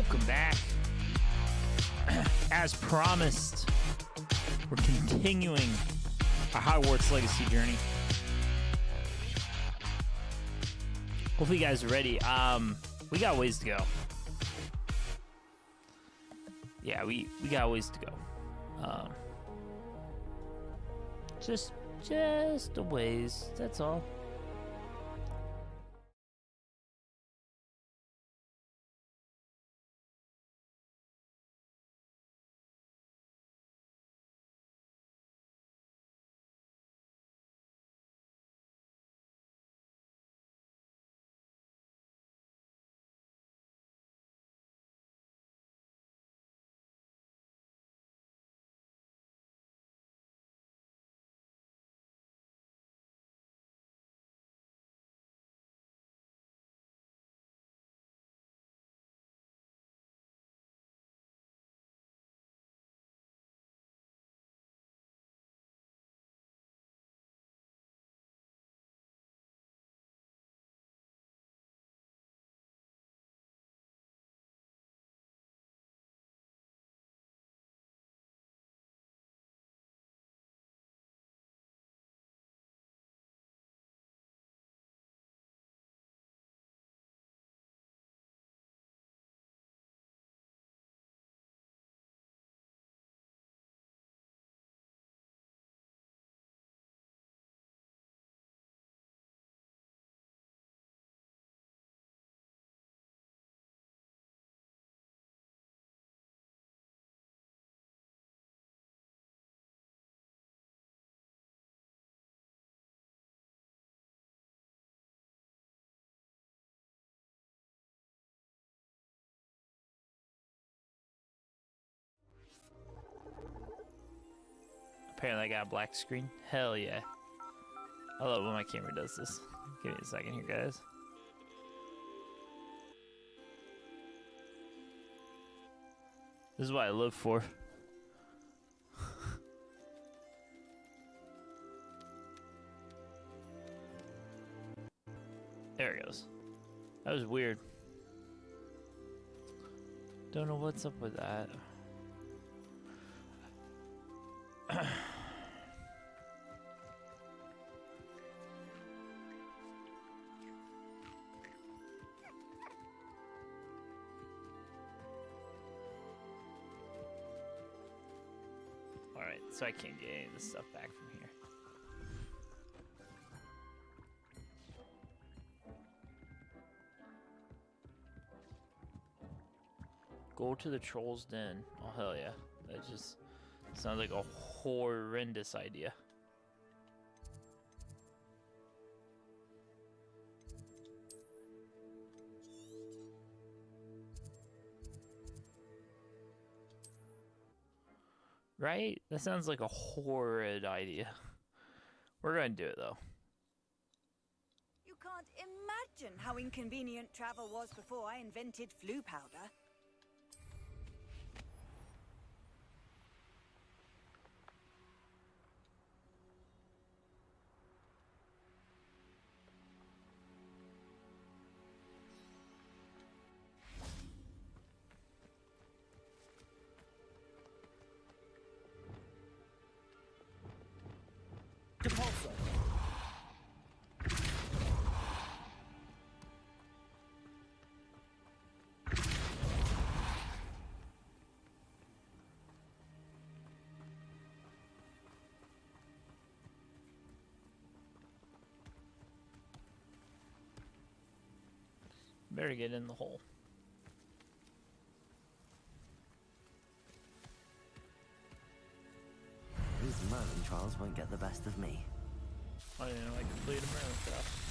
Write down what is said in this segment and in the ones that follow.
welcome back. As promised, we're continuing our Hogwarts Legacy journey. Hopefully you guys are ready. We got ways to go. Yeah, we got ways to go. Just a ways, that's all. Apparently I got a black screen. Hell yeah. I love when my camera does this. Give me a second here, guys. This is what I live for. There it goes. That was weird. Don't know what's up with that. Alright, so I can't get any of this stuff back from here. Go to the troll's den. Oh, hell yeah. That just sounds like a horrendous idea. Right? That sounds like a horrid idea. We're going to do it, though. You can't imagine how inconvenient travel was before I invented flu powder. Compulso. Better get in the hole. These Merlin trials won't get the best of me. I didn't know I could bleed him around stuff.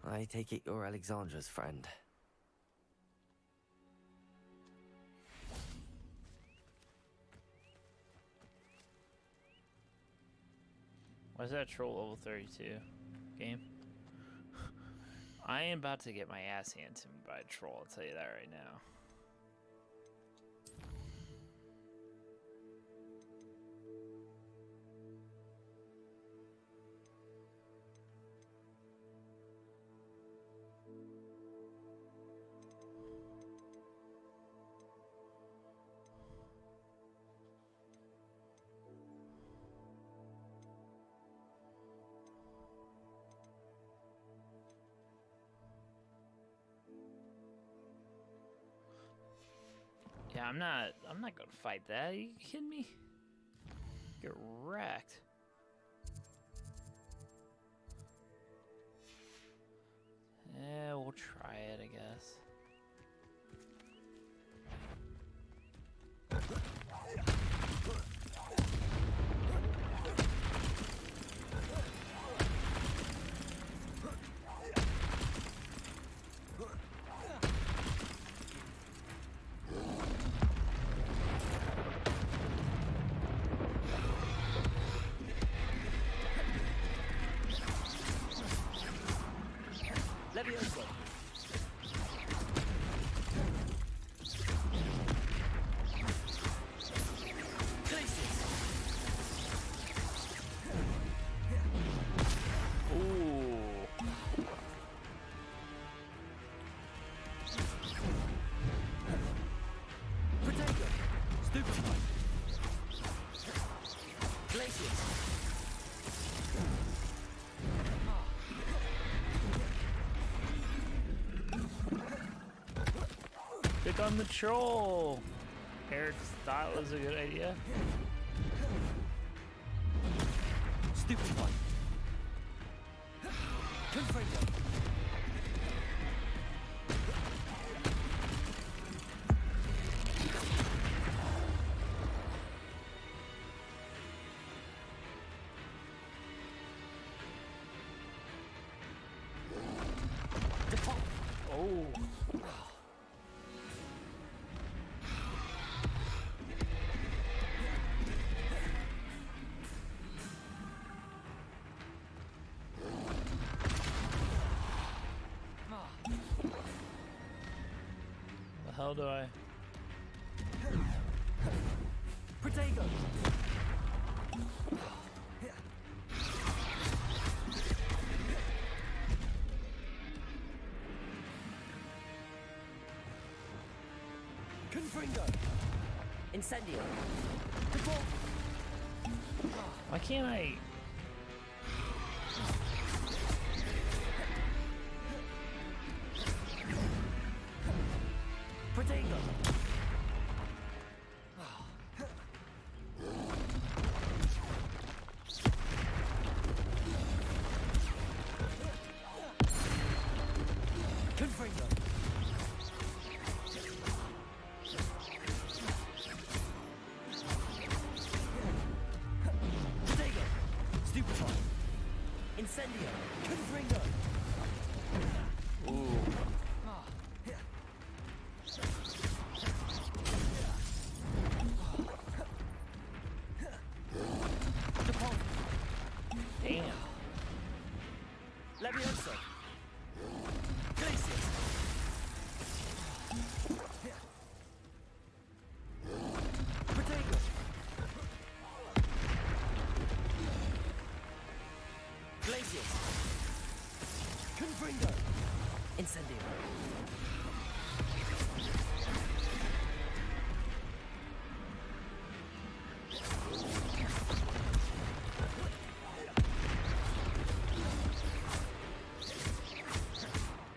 I take it you're Alexandra's friend. Why is that troll level 32? Game? I am about to get my ass handed to me by a troll, I'll tell you that right now. Yeah, I'm not gonna fight that. Are you kidding me? Get wrecked. Yeah, we'll try it, I guess. Levioso. Pick on the troll. Eric thought it was a good idea. Stupid one. Confringo. Oh. The hell do I? Protego. Confringo. Incendio. Default. Why can't I? Protego. Confringo. Protego. Stupefy. Incendio. Confringo. Ooh. Damn. Levioso. Glacius. Protego. Glacius. Confringo. Incendio.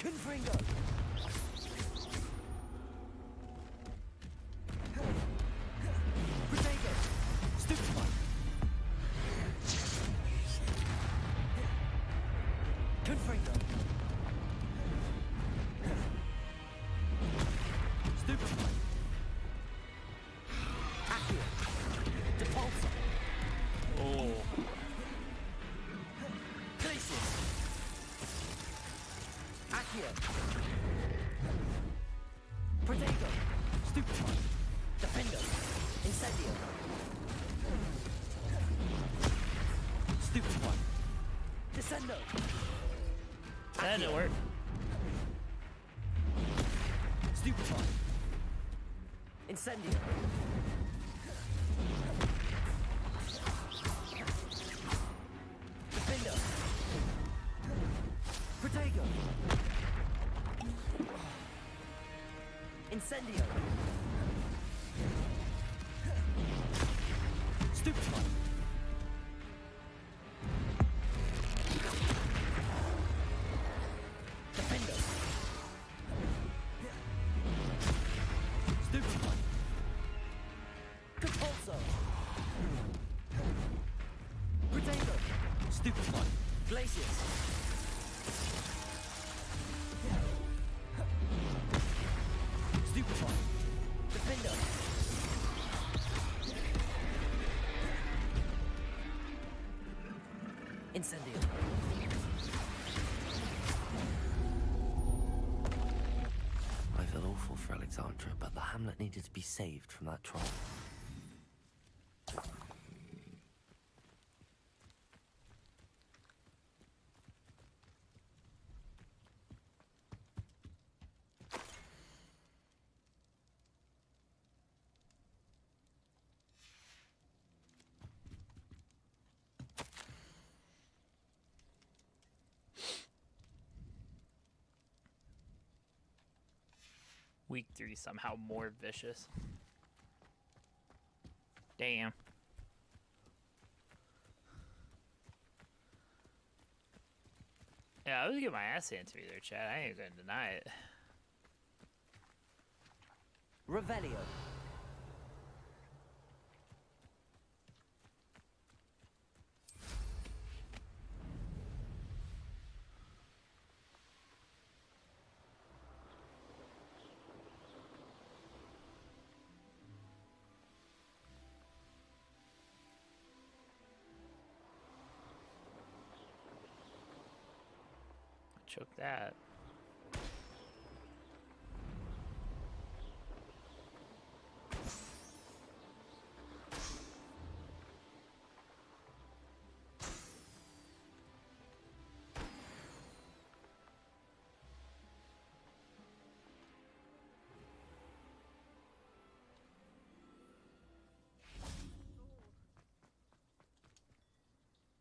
Confringo. Protego. Stupefy. Confringo. Stupefy. Accio. Depulso. Oh. Glacius. Accio. Protego. Stupefy. Defendo. Incendio. Stupefy. Incendio. That didn't work. Stupefy. Incendio. Defender. Protego. Incendio. Stupefy. Defender. Stupefy. Compulso. Protego. Stupefy. Glacius. Stupefy. Defender. Incendio. I feel awful for Alexandra, but the hamlet needed to be saved from that troll. Week 3 somehow more vicious. Damn. Yeah, I was getting my ass handed to me there, Chad. I ain't gonna deny it. Revelio. Choke that.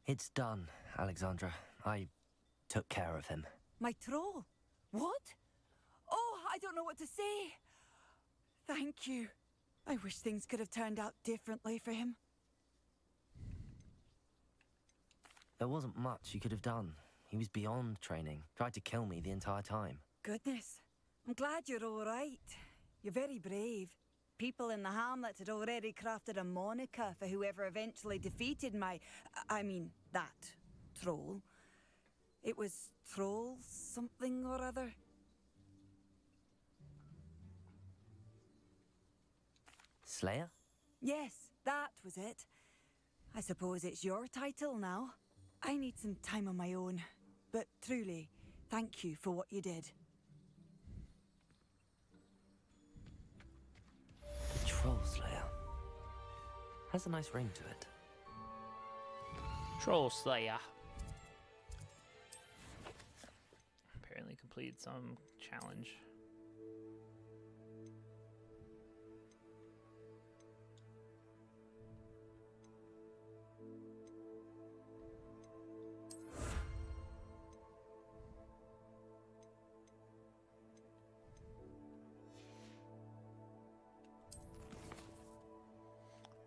It's done, Alexandra. I took care of him. My troll? What? Oh, I don't know what to say. Thank you. I wish things could have turned out differently for him. There wasn't much you could have done. He was beyond training. Tried to kill me the entire time. Goodness. I'm glad you're all right. You're very brave. People in the hamlet had already crafted a moniker for whoever eventually defeated that troll. It was Troll something or other. Slayer? Yes, that was it. I suppose it's your title now. I need some time on my own. But truly, thank you for what you did. The Troll Slayer. Has a nice ring to it. Troll Slayer. Apparently completed some challenge.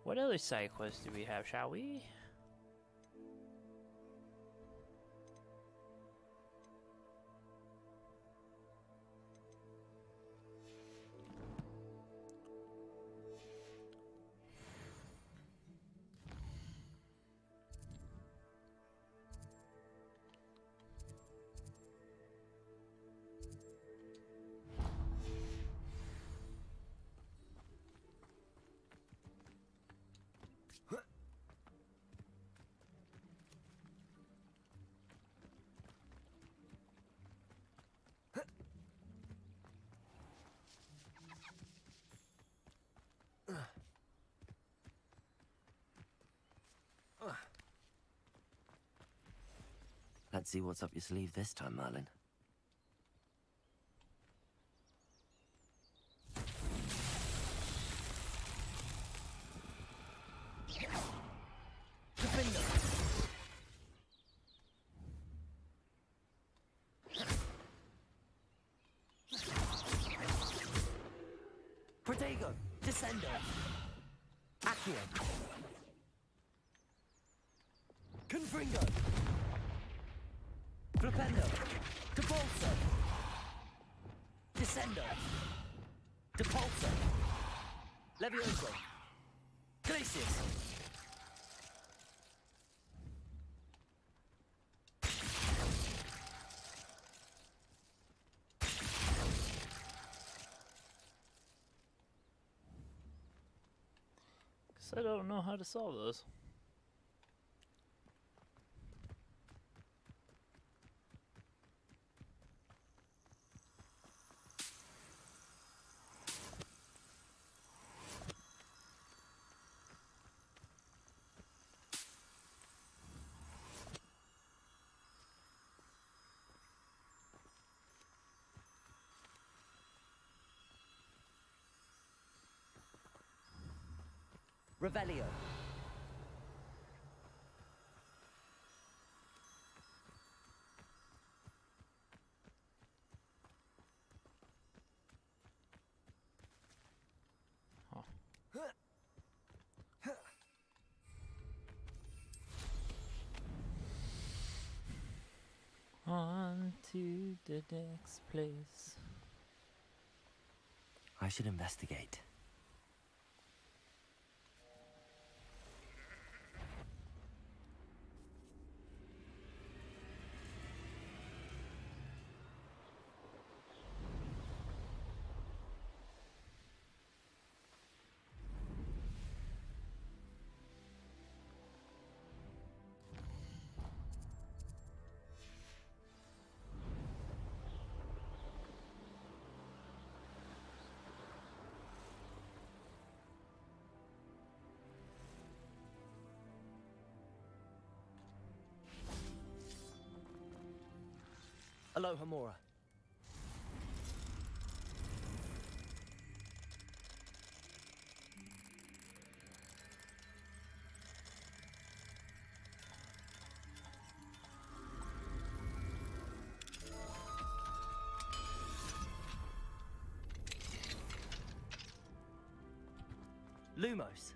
What other side quests do we have, shall we? Let's see what's up your sleeve this time, Merlin. Protego, Descendo, Accio, Confringo, Flipendo, Depulso, Descendo, Depulso, Levioso, Glacius. Guess I don't know how to solve those. Revelio. On to the next place. I should investigate. Aloha Mora. Lumos.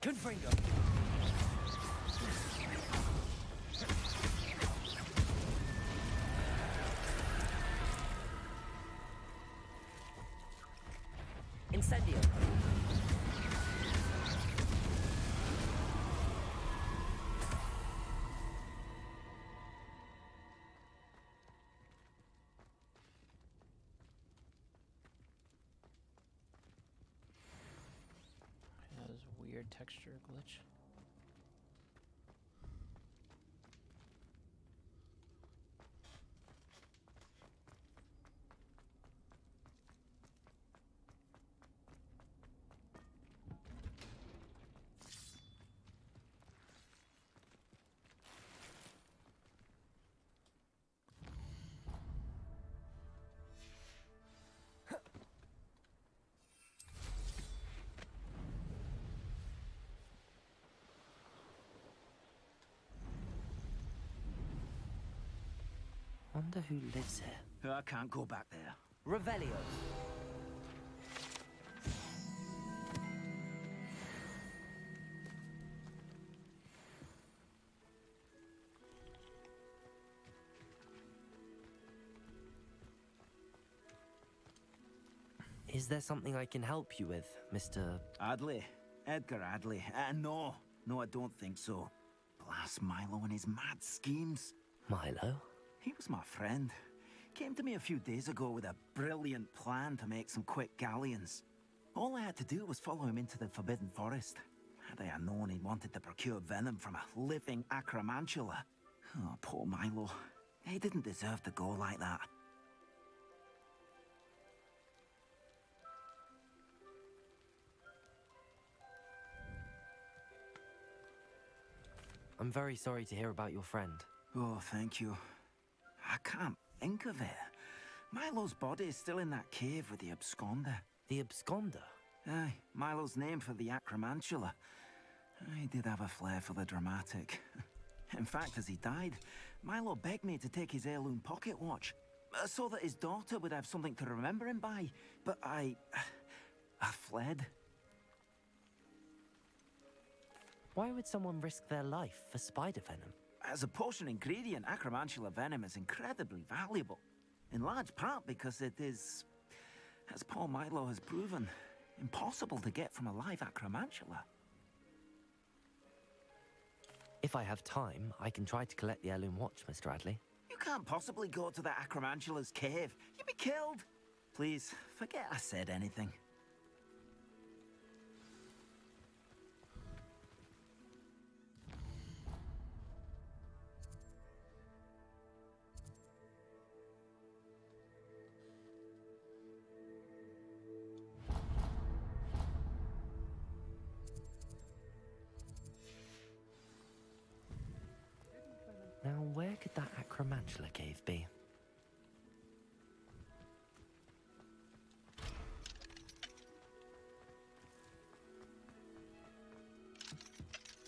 Confringo. Incendio. That was a weird texture glitch. Wonder who lives here. I can't go back there. Revelio. Is there something I can help you with, Mr. Adley. Edgar Adley. No, I don't think so. Blast Milo and his mad schemes. Milo? He was my friend. Came to me a few days ago with a brilliant plan to make some quick galleons. All I had to do was follow him into the Forbidden Forest. Had I known he wanted to procure venom from a living acromantula. Oh, poor Milo. He didn't deserve to go like that. I'm very sorry to hear about your friend. Oh, thank you. I can't think of it. Milo's body is still in that cave with the absconder. The absconder? Aye, Milo's name for the acromantula. He did have a flair for the dramatic. In fact, as he died, Milo begged me to take his heirloom pocket watch, so that his daughter would have something to remember him by. But I fled. Why would someone risk their life for spider venom? As a potion ingredient, acromantula venom is incredibly valuable. In large part because it is, as Paul Milo has proven, impossible to get from a live acromantula. If I have time, I can try to collect the heirloom watch, Mr. Radley. You can't possibly go to the acromantula's cave. You'd be killed. Please, forget I said anything. Now, where could that acromantula cave be?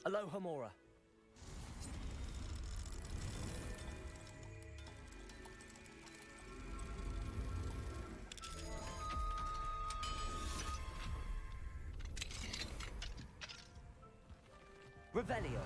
Aloha Mora. Revelio.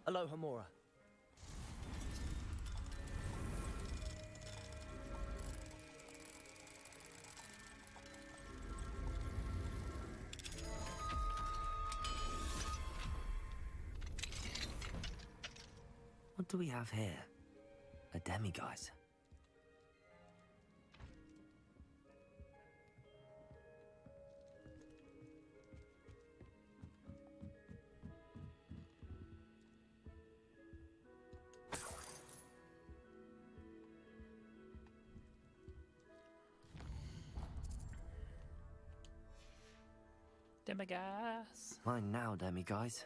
Aloha Mora. What do we have here? A demiguise. Demiguise. Mine now, demiguise.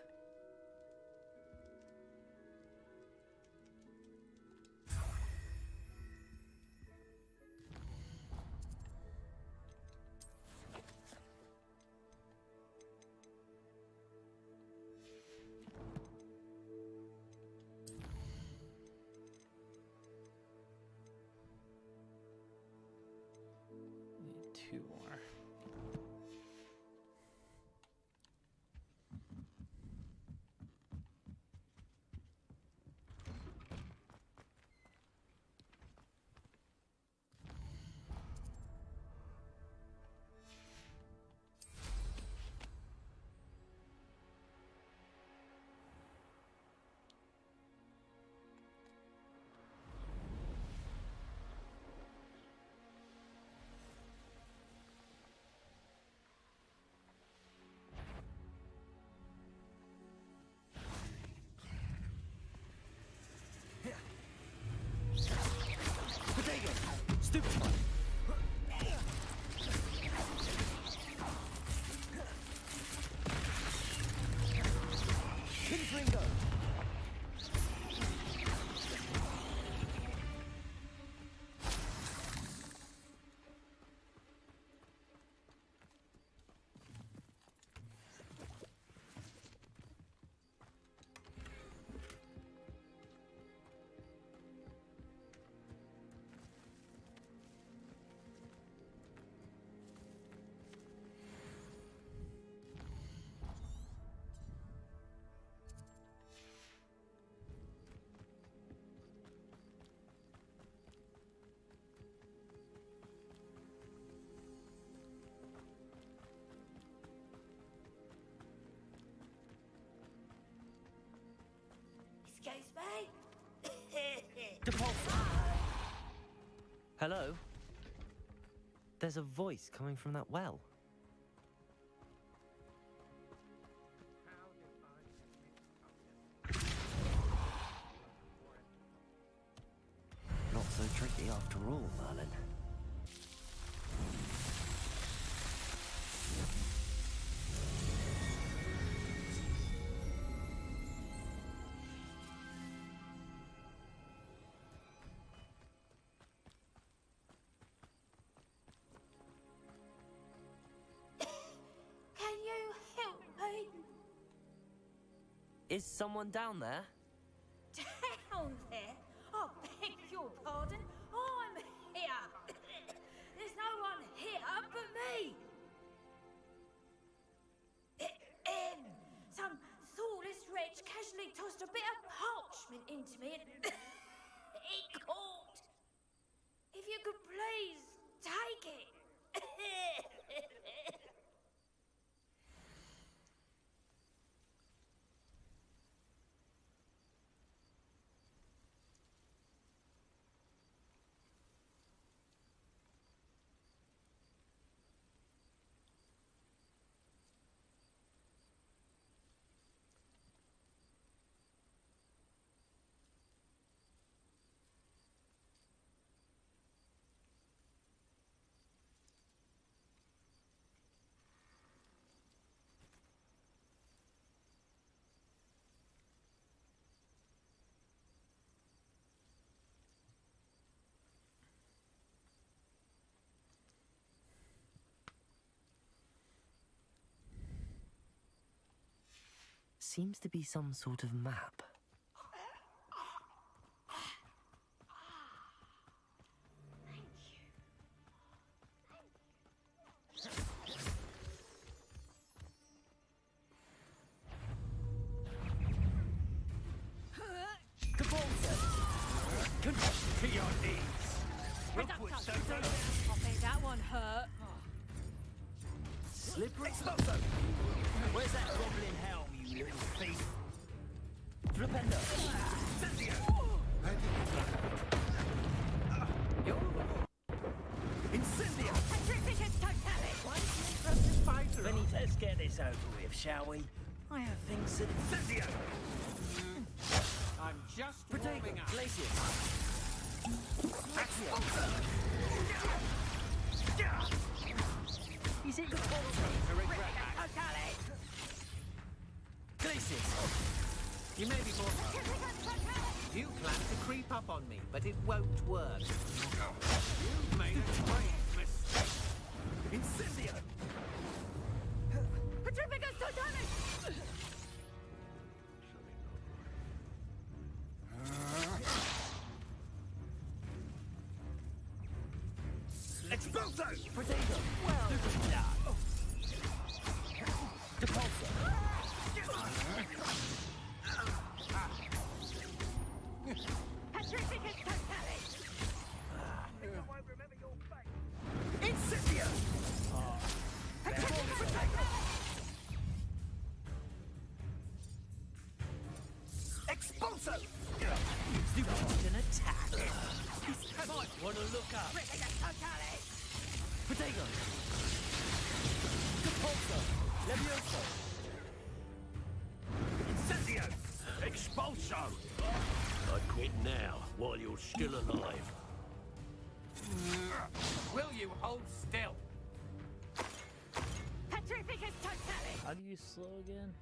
Need 2 more. Hello? There's a voice coming from that well. Not so tricky after all, Merlin. Can you help me? Is someone down there? Down there? I beg your pardon. I'm here. There's no one here but me. Some thoughtless wretch casually tossed a bit of parchment into me and it caught. If you could please take it. Seems to be some sort of map. To your knees. That one hurt. Slippery Exposo! Where's that goblin helm, you little thief? Flipendo! Incendio! Incendio! Benny, let's get this over with, shall we? I have things to... Incendio! I'm just Protego! warming up. Glacius! Axio! Is it the Glacius! You may be more... You plan to creep up on me, but it won't work. You've made a grave mistake. Incendio! Petrificus Totalis! Exploso! Protego! Well done! Depulso! Petrificus Totalis! Incendio! Expulso! Dodge an attack! Might want to look up! Protego! Depulso! Levioso! Incendio! Expulso! I quit now, while you're still alive. Will you hold still? Petrificus Totalis! How do you slow again?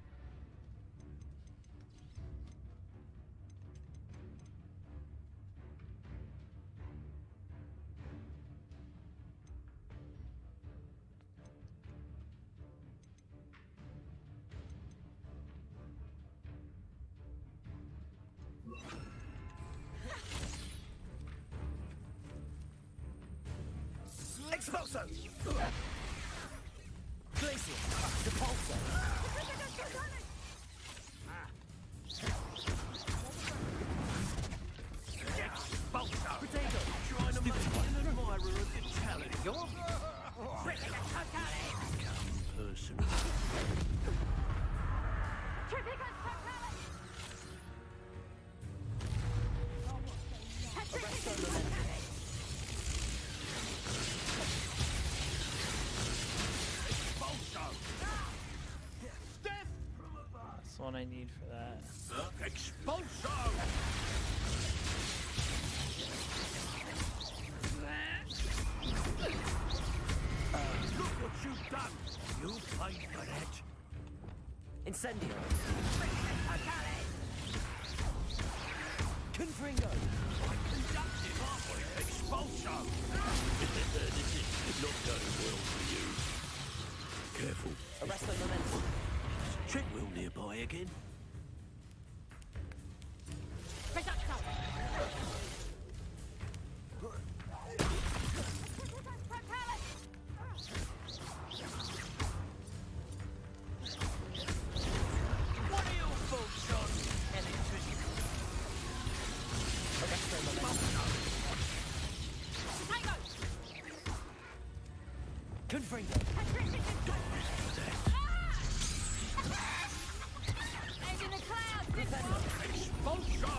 Expulso! Glacius! Depulso! Expulso! Protego! Trying to make an admirer of your talent. You're... Personal. Petrificus Totalis! Petrificus Totalis! the one I need for that. Expulso! Look what you've done! You paid for that! Incendio. Confringo. Conductive, aren't we? Expulso! This is not going well for you. Careful. Arresto momentum. Tread wheel nearby again. What are your thoughts on electricity? Arresto momentum. Confringo. Expulso!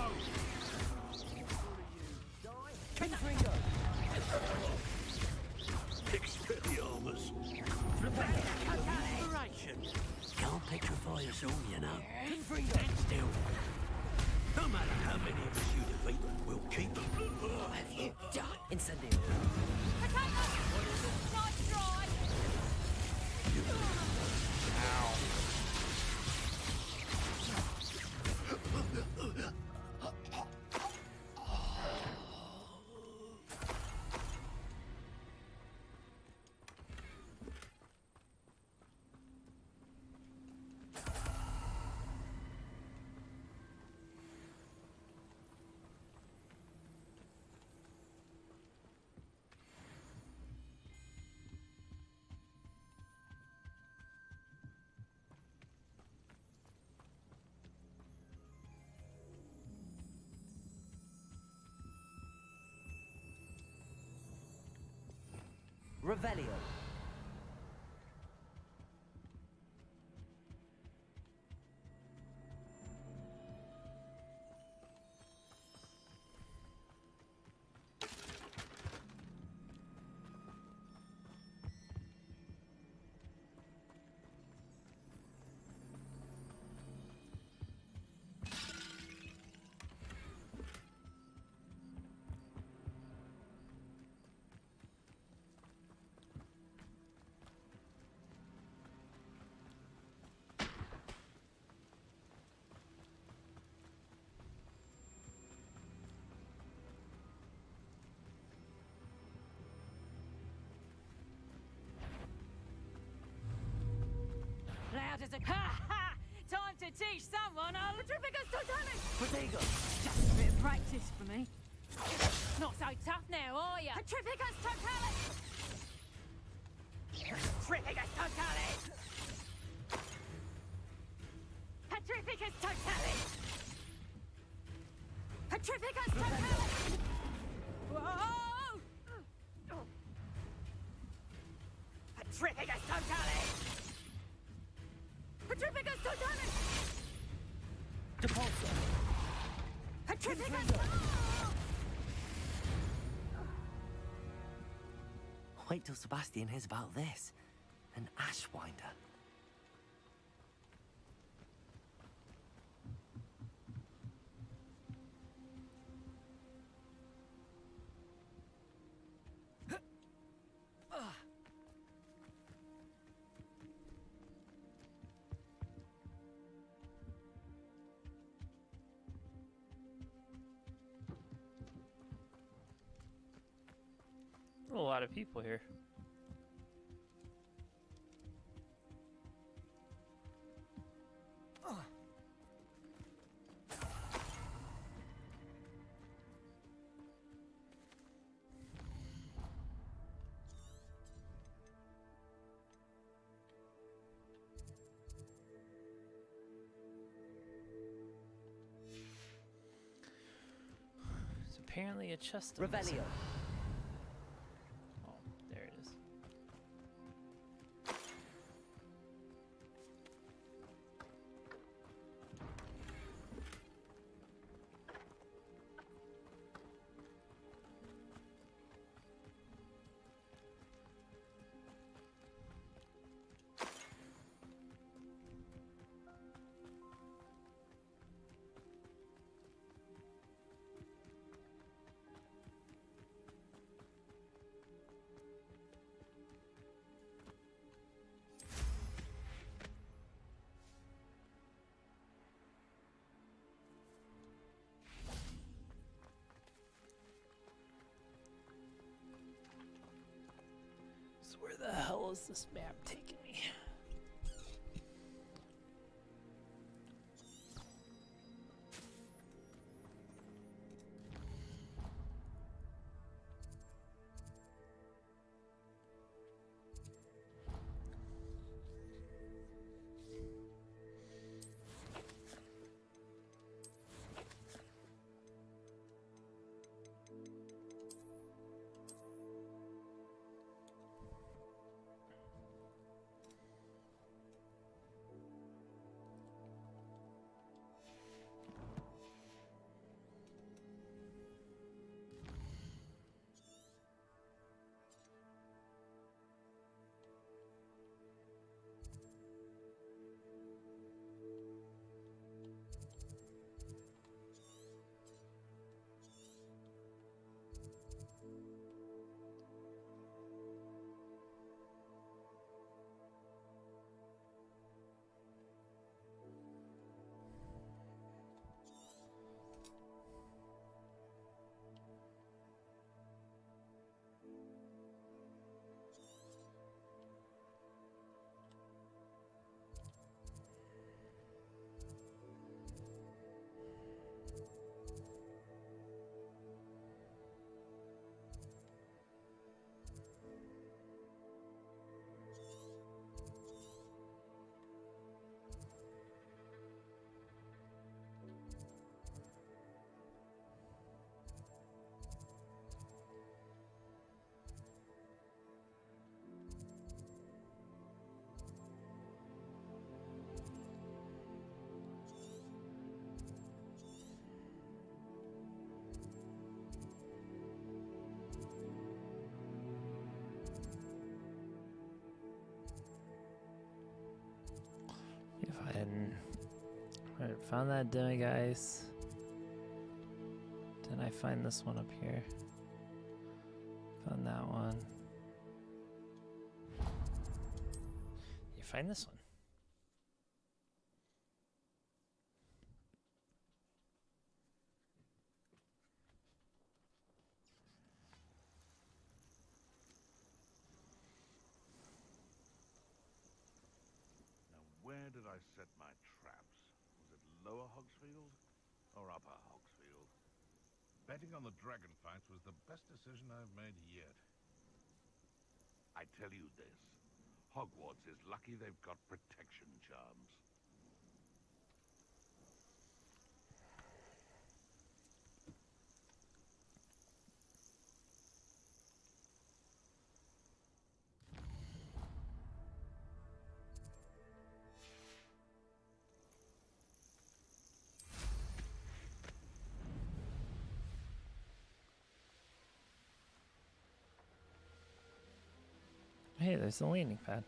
Confringo. Expelliarmus. Inspiration. Can't petrify us all, you know. Stand still. No matter how many of us you defeat, we'll keep them. What have you done? Incendio. Revelio. Loud as a ha ha! Time to teach someone a Petrificus Totalis! Protego. Just a bit of practice for me. Not so tough now, are ya? Petrificus Totalis! Petrificus Totalis! Petrificus Totalis! Petrificus Totalis! Whoa! Petrificus Totalis! Petrificus Totalis! Depulso. Petrificus! Wait till Sebastian hears about this. An Ashwinder. A lot of people here. It's apparently a chest. Revelio. Oh, there it is. hell is this map taking me? If I hadn't found that guys. Did I find this one up here? Found that one. You find this one. Where did I set my traps? Was it Lower Hogsfield or Upper Hogsfield? Betting on the dragon fights was the best decision I've made yet. I tell you this, Hogwarts is lucky they've got protection charms. Hey, there's the landing pad.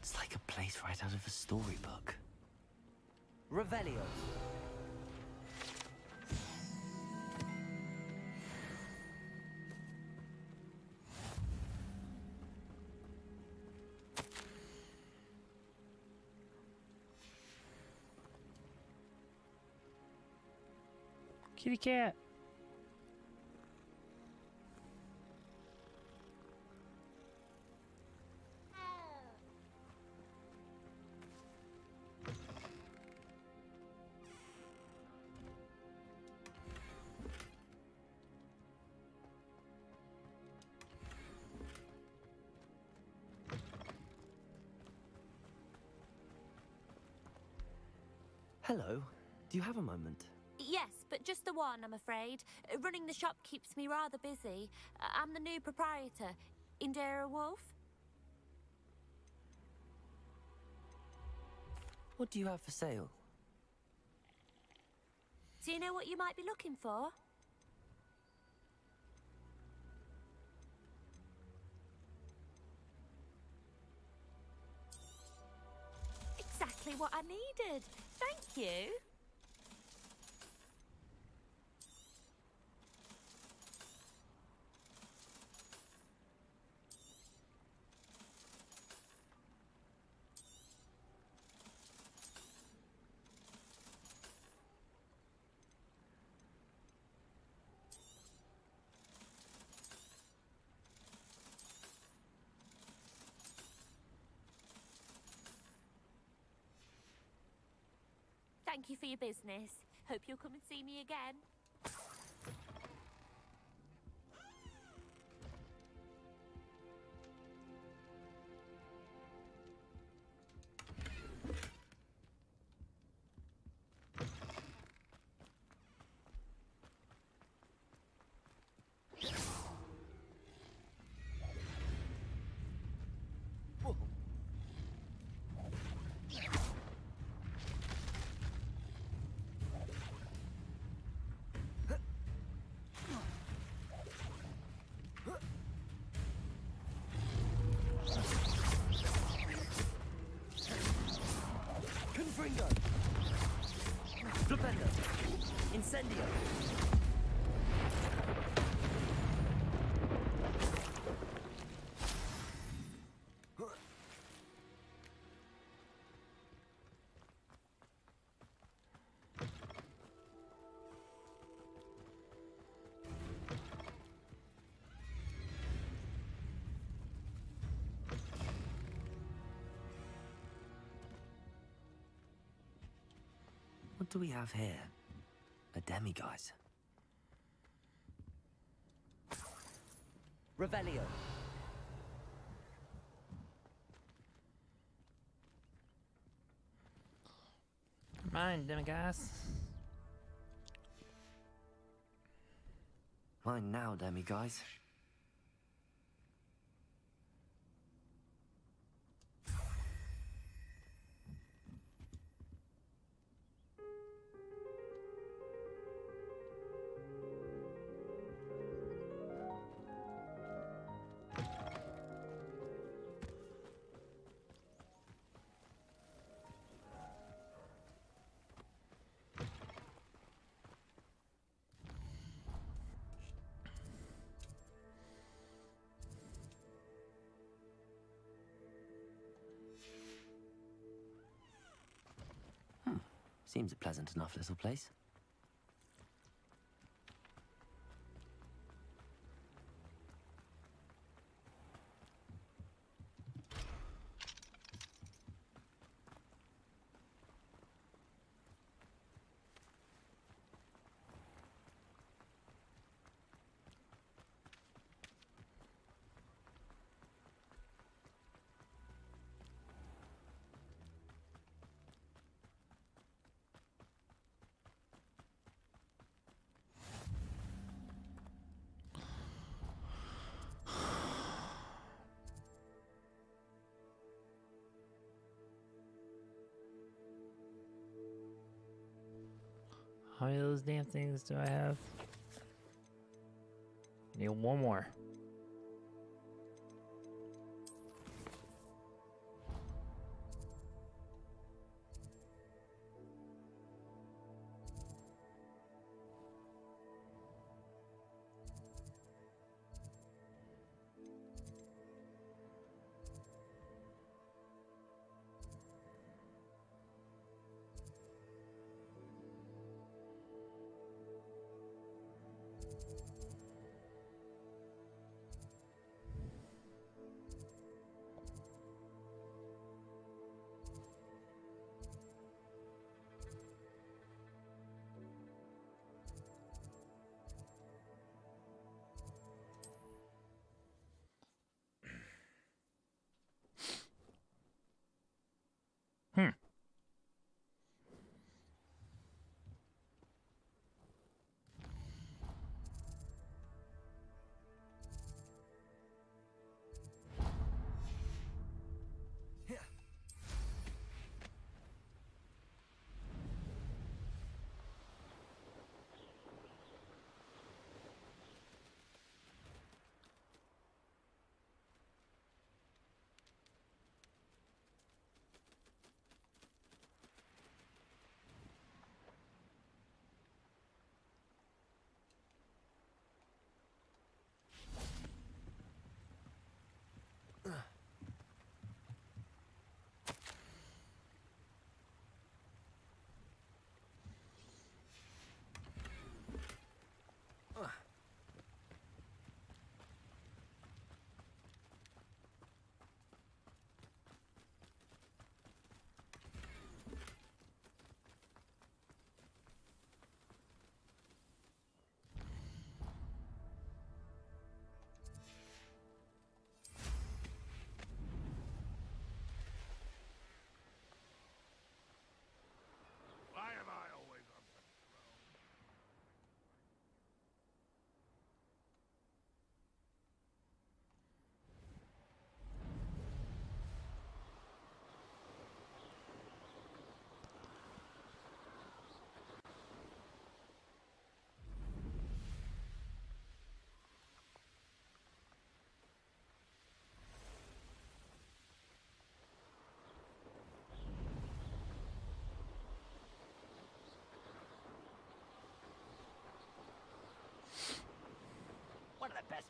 It's like a place right out of a storybook. Revelio. Kitty cat. Hello. Do you have a moment? Yes, but just the one, I'm afraid. Running the shop keeps me rather busy. I'm the new proprietor. Indira Wolf? What do you have for sale? Do you know what you might be looking for? Exactly what I needed. Thank you. Thank you for your business. Hope you'll come and see me again. Confringo! Flipendo! Incendio! What do we have here? A demiguise. Revelio. Come on, demiguise. Mine now, demiguise. Seems a pleasant enough little place. How many of those damn things do I have? Need one more.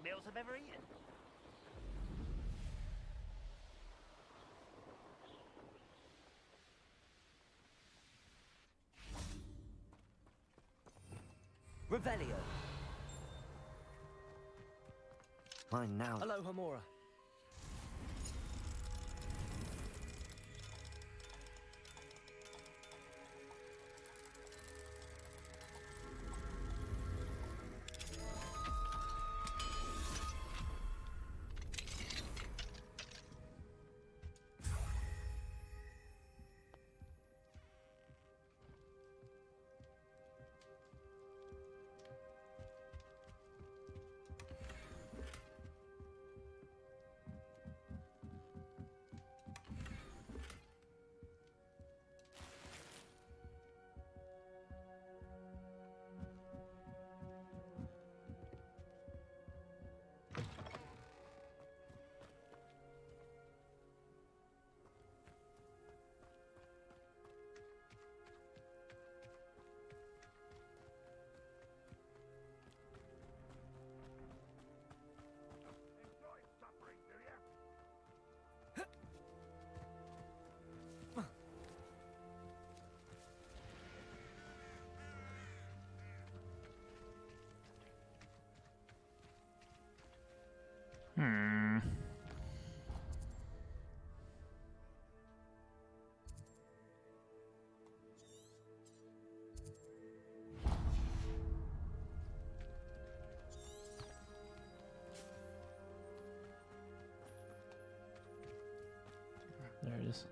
meals I've ever eaten. Revelio. Mine now. Hello, Hamora. Hmm. There it is.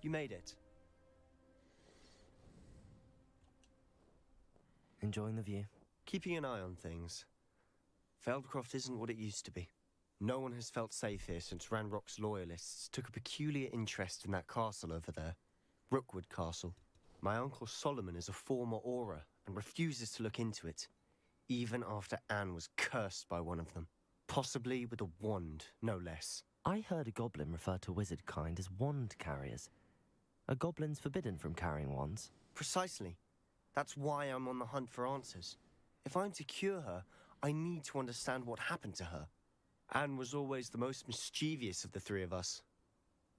You made it. Enjoying the view. Keeping an eye on things. Feldcroft isn't what it used to be. No one has felt safe here since Ranrock's loyalists took a peculiar interest in that castle over there. Rookwood Castle. My uncle Solomon is a former Auror and refuses to look into it, even after Anne was cursed by one of them. Possibly with a wand, no less. I heard a goblin refer to wizard kind as wand carriers. Are goblins forbidden from carrying wands? Precisely. That's why I'm on the hunt for answers. If I'm to cure her, I need to understand what happened to her. Anne was always the most mischievous of the three of us.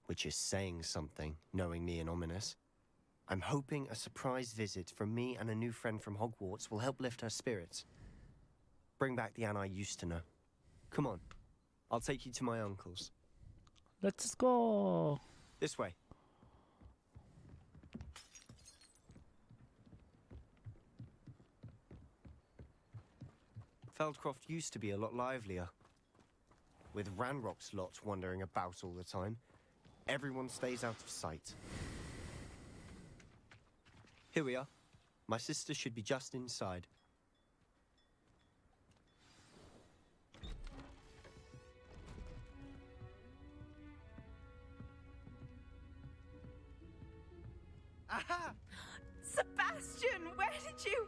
Which is saying something, knowing me and ominous. I'm hoping a surprise visit from me and a new friend from Hogwarts will help lift her spirits. Bring back the Anne I used to know. Come on. I'll take you to my uncle's. Let's go. This way. Feldcroft used to be a lot livelier. With Ranrock's lot wandering about all the time, everyone stays out of sight. Here we are. My sister should be just inside. Aha! Sebastian, where did you...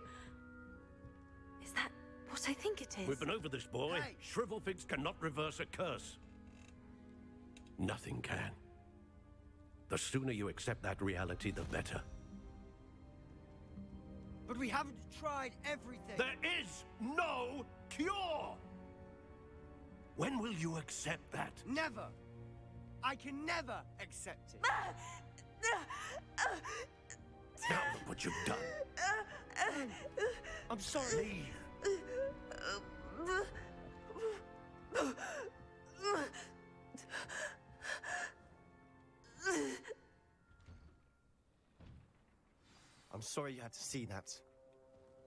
Is that what I think it is? We've been over this, boy. Hey. Shrivelfigs cannot reverse a curse. Nothing can. The sooner you accept that reality, the better. But we haven't tried everything. There is no cure! When will you accept that? Never. I can never accept it. Now look what you've done. I'm sorry. Leave. I'm sorry you had to see that.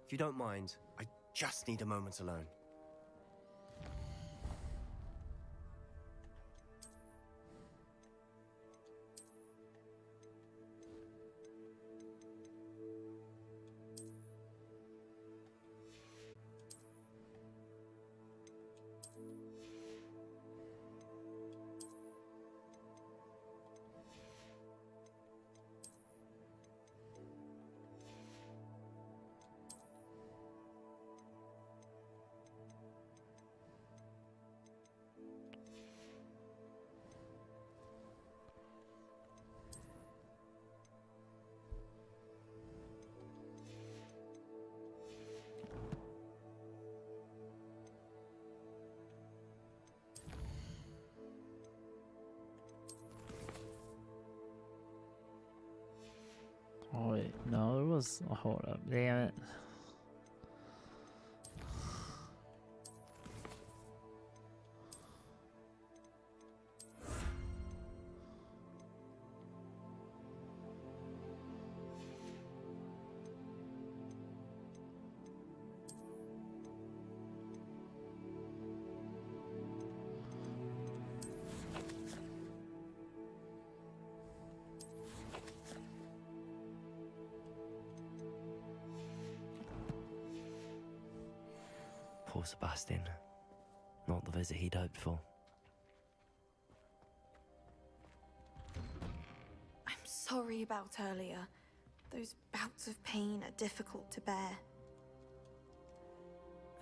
If you don't mind, I just need a moment alone. Oh wait, no, there was. Oh, hold up, damn it. Poor Sebastian. Not the visit he'd hoped for. I'm sorry about earlier. Those bouts of pain are difficult to bear.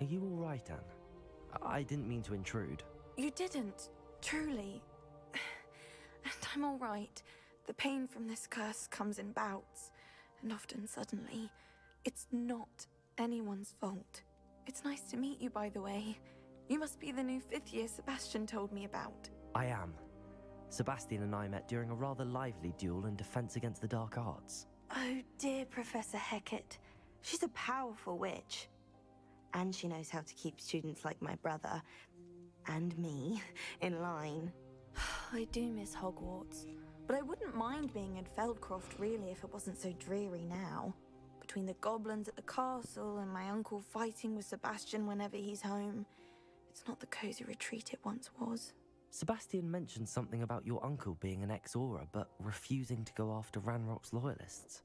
Are you all right, Anne? I didn't mean to intrude. You didn't, truly. And I'm all right. The pain from this curse comes in bouts, and often suddenly. It's not anyone's fault. It's nice to meet you, by the way. You must be the new 5th year Sebastian told me about. I am. Sebastian and I met during a rather lively duel in defense against the dark arts. Oh, dear Professor Hecat. She's a powerful witch. And she knows how to keep students like my brother, and me, in line. I do miss Hogwarts, but I wouldn't mind being in Feldcroft, really, if it wasn't so dreary now. Between the goblins at the castle and my uncle fighting with Sebastian whenever he's home, it's not the cozy retreat it once was. Sebastian mentioned something about your uncle being an ex-Auror, but refusing to go after Ranrock's loyalists.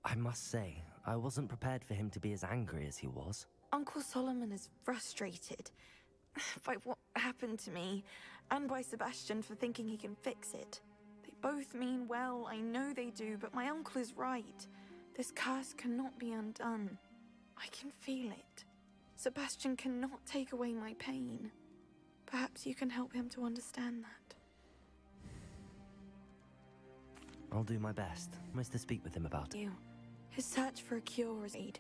I must say, I wasn't prepared for him to be as angry as he was. Uncle Solomon is frustrated by what happened to me, and by Sebastian for thinking he can fix it. They both mean well, I know they do, but my uncle is right. This curse cannot be undone. I can feel it. Sebastian cannot take away my pain. Perhaps you can help him to understand that. I'll do my best. I must speak with him about it. His search for a cure is aid.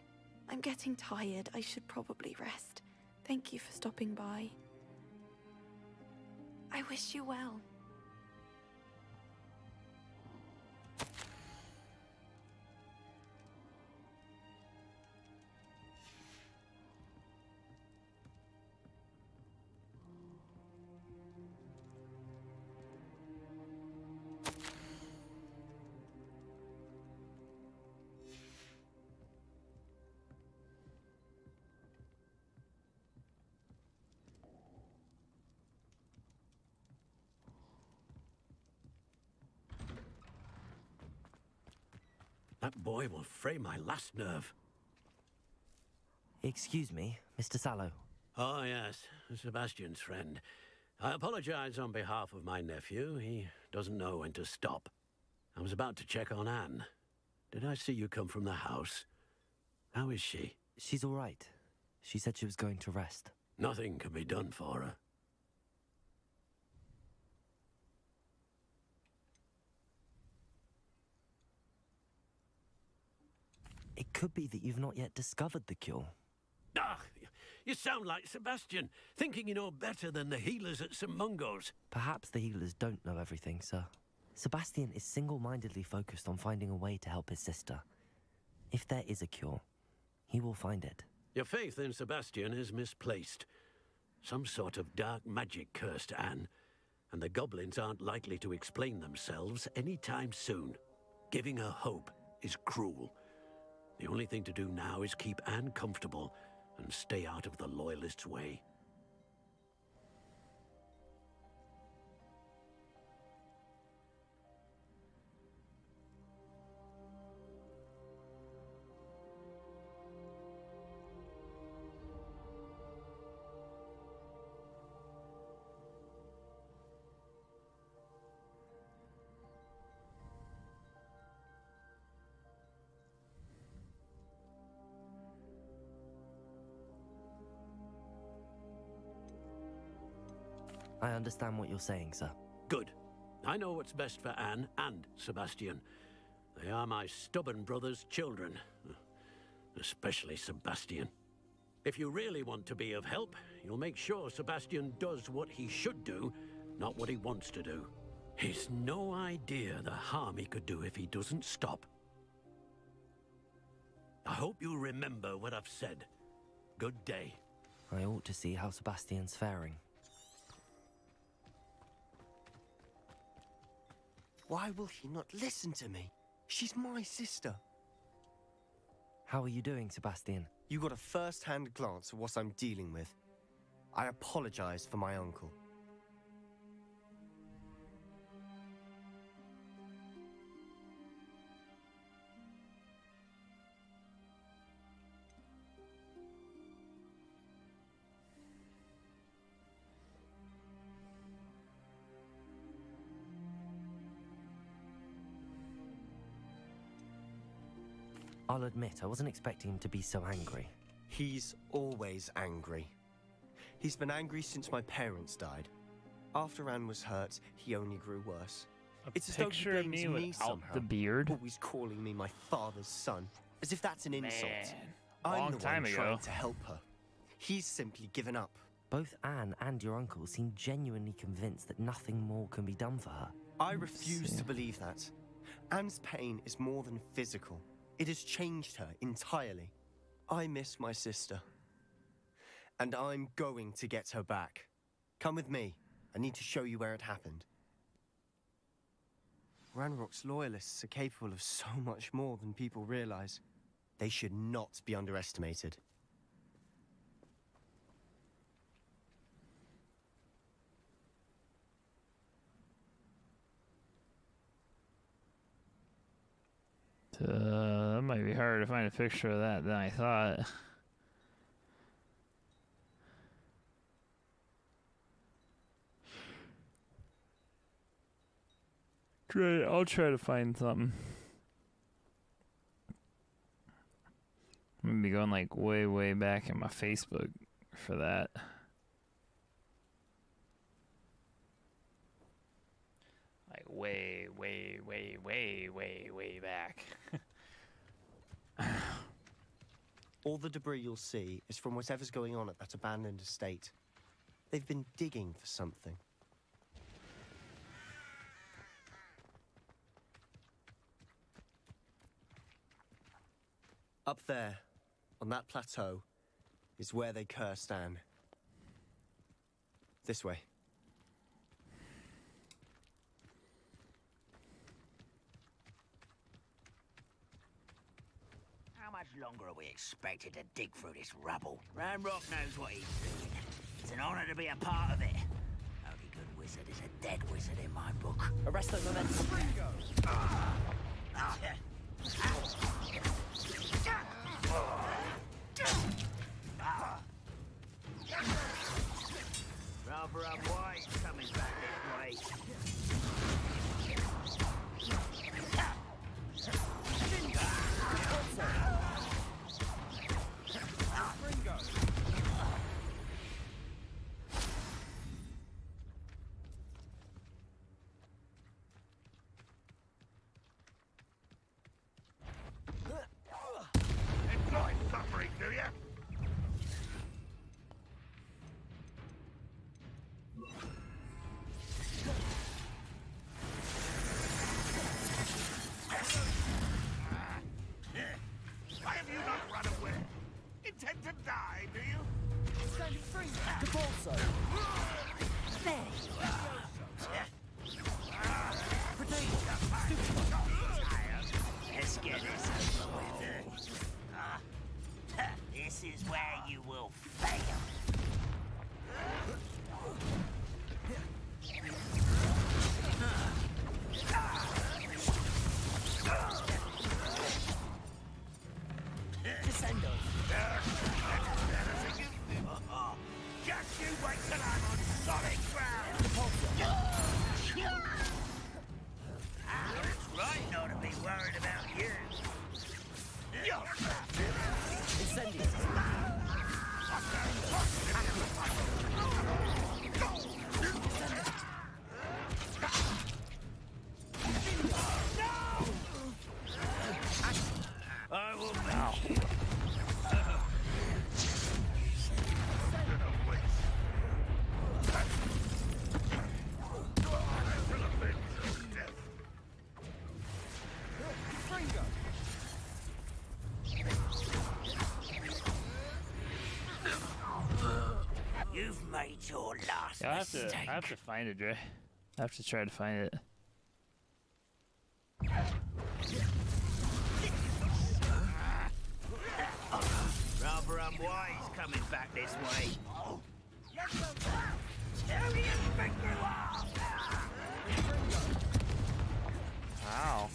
I'm getting tired. I should probably rest. Thank you for stopping by. I wish you well. That boy will fray my last nerve. Excuse me, Mr. Sallow. Oh, yes, Sebastian's friend. I apologize on behalf of my nephew. He doesn't know when to stop. I was about to check on Anne. Did I see you come from the house? How is she? She's all right. She said she was going to rest. Nothing can be done for her. It could be that you've not yet discovered the cure. Ah, you sound like Sebastian, thinking you know better than the healers at St. Mungo's. Perhaps the healers don't know everything, sir. Sebastian is single-mindedly focused on finding a way to help his sister. If there is a cure, he will find it. Your faith in Sebastian is misplaced. Some sort of dark magic cursed Anne, and the goblins aren't likely to explain themselves anytime soon. Giving her hope is cruel. The only thing to do now is keep Anne comfortable and stay out of the Loyalists' way. I understand what you're saying, sir. Good. I know what's best for Anne and Sebastian. They are my stubborn brother's children. Especially Sebastian. If you really want to be of help, you'll make sure Sebastian does what he should do, not what he wants to do. He's no idea the harm he could do if he doesn't stop. I hope you remember what I've said. Good day. I ought to see how Sebastian's faring. Why will he not listen to me? She's my sister. How are you doing, Sebastian? You got a first-hand glance at what I'm dealing with. I apologize for my uncle. I'll admit, I wasn't expecting him to be so angry. He's always angry. He's been angry since my parents died. After Anne was hurt, he only grew worse. It's as though he Picture of blames me me without somehow, the beard. always calling me my father's son, as if that's an insult. Man, I'm long the time one ago. trying to help her. He's simply given up. Both Anne and your uncle seem genuinely convinced that nothing more can be done for her. I refuse to believe that. Anne's pain is more than physical. It has changed her entirely. I miss my sister. And I'm going to get her back. Come with me. I need to show you where it happened. Ranrock's loyalists are capable of so much more than people realize. They should not be underestimated. That might be harder to find a picture of that than I thought. Great, I'll try to find something. I'm gonna be going like way, way back in my Facebook for that. Like way, way, way, way, way, way back. All the debris you'll see is from whatever's going on at that abandoned estate. They've been digging for something. Up there, on that plateau, is where they cursed Anne. This way. How much longer are we expected to dig through this rubble? Ranrock knows what he's doing. It's an honor to be a part of it. Only good wizard is a dead wizard in my book. Arrest that momentum. Rather unwise coming back this way. Enjoy suffering, do you? Why have you not run away? Intend to die, do you? Stand free, the Bolso. There you are. Let's get this over with. This is where you will fail. Descendo. Just you wait till I'm on solid ground! It's right not to be worried about you. I will now. your last Yeah, mistake. I have to find it, Dre. I have to try to find it. Rather unwise coming back this way. Who do you think you are? Wow.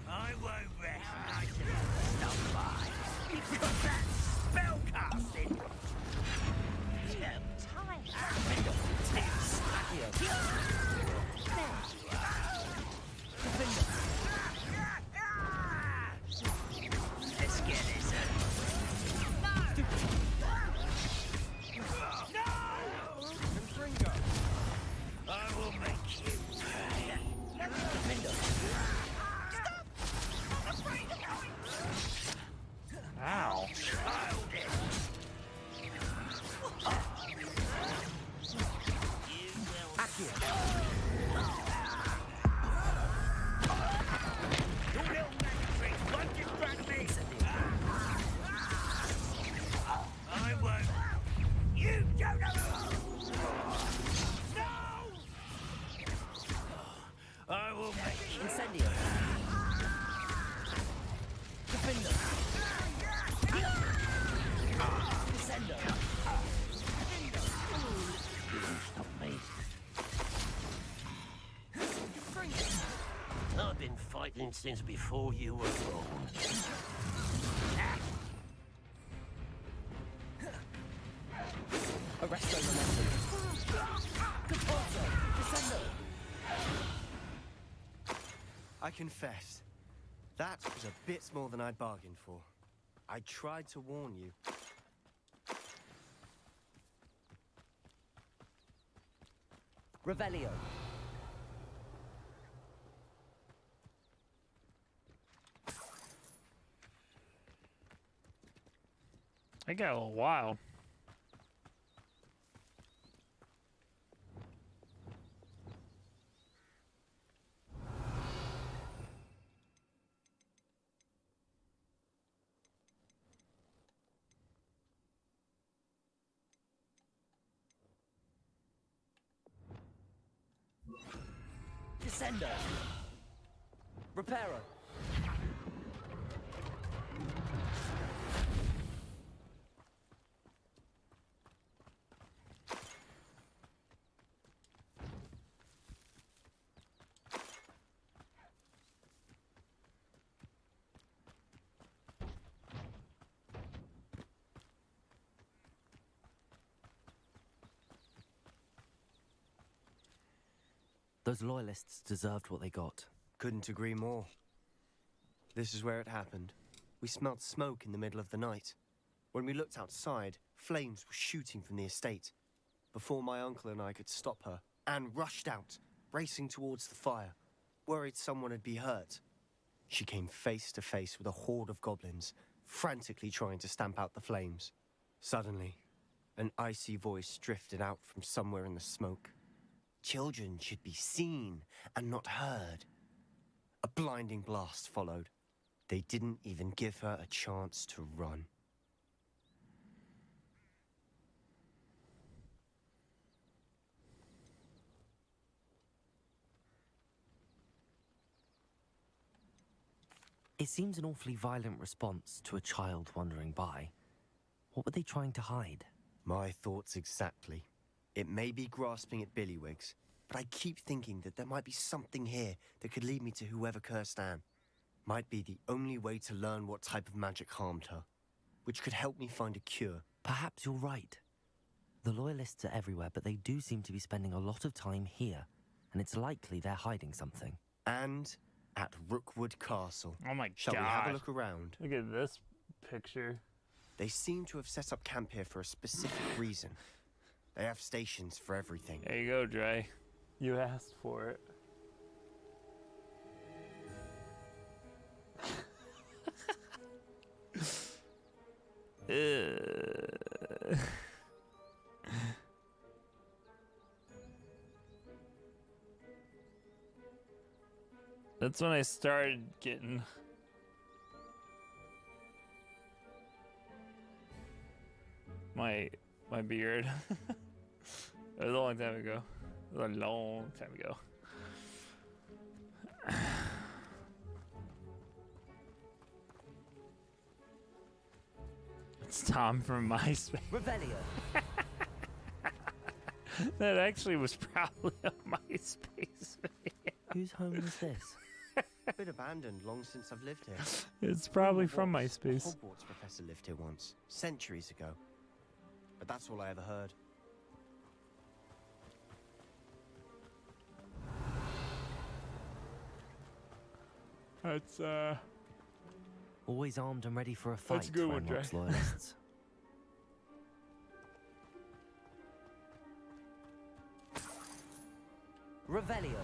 I won't rest until it's done by. Because that's spell casting. Let's get this. I will make you pay. Ow. Child it. Your little magic won't distract me. I won't. You don't know. No! I will make you. Incendio. Defender. Descendo. Help me. I've been fighting since before you were born. Arresto momentum. Caporto. Descendo. I confess, that was a bit more than I'd bargained for. I tried to warn you. Revelio. I got a little wild. Descendo. Reparo. Those loyalists deserved what they got. Couldn't agree more. This is where it happened. We smelled smoke in the middle of the night. When we looked outside, flames were shooting from the estate. Before my uncle and I could stop her, Anne rushed out, racing towards the fire, worried someone had been hurt. She came face to face with a horde of goblins, frantically trying to stamp out the flames. Suddenly, an icy voice drifted out from somewhere in the smoke. Children should be seen and not heard. A blinding blast followed. They didn't even give her a chance to run. It seems an awfully violent response to a child wandering by. What were they trying to hide? My thoughts exactly. It may be grasping at Billywigs, but I keep thinking that there might be something here that could lead me to whoever cursed Anne. Might be the only way to learn what type of magic harmed her, which could help me find a cure. Perhaps you're right. The Loyalists are everywhere, but they do seem to be spending a lot of time here, and it's likely they're hiding something. And at Rookwood Castle. Oh my Shall god. we have a look around? Look at this picture. They seem to have set up camp here for a specific reason. They have stations for everything. There you go, Dre. You asked for it. That's when I started getting my beard. It was a long time ago. It was a long time ago. It's Tom from MySpace. Revelio. That actually was probably a MySpace video. Whose home was this? Been abandoned long since I've lived here. It's probably Rumor from was MySpace. A Hogwarts professor lived here once, centuries ago. But that's all I ever heard. That's Always armed and ready for a fight, That's a good one, Ranrock's Jay. loyalists. Revelio.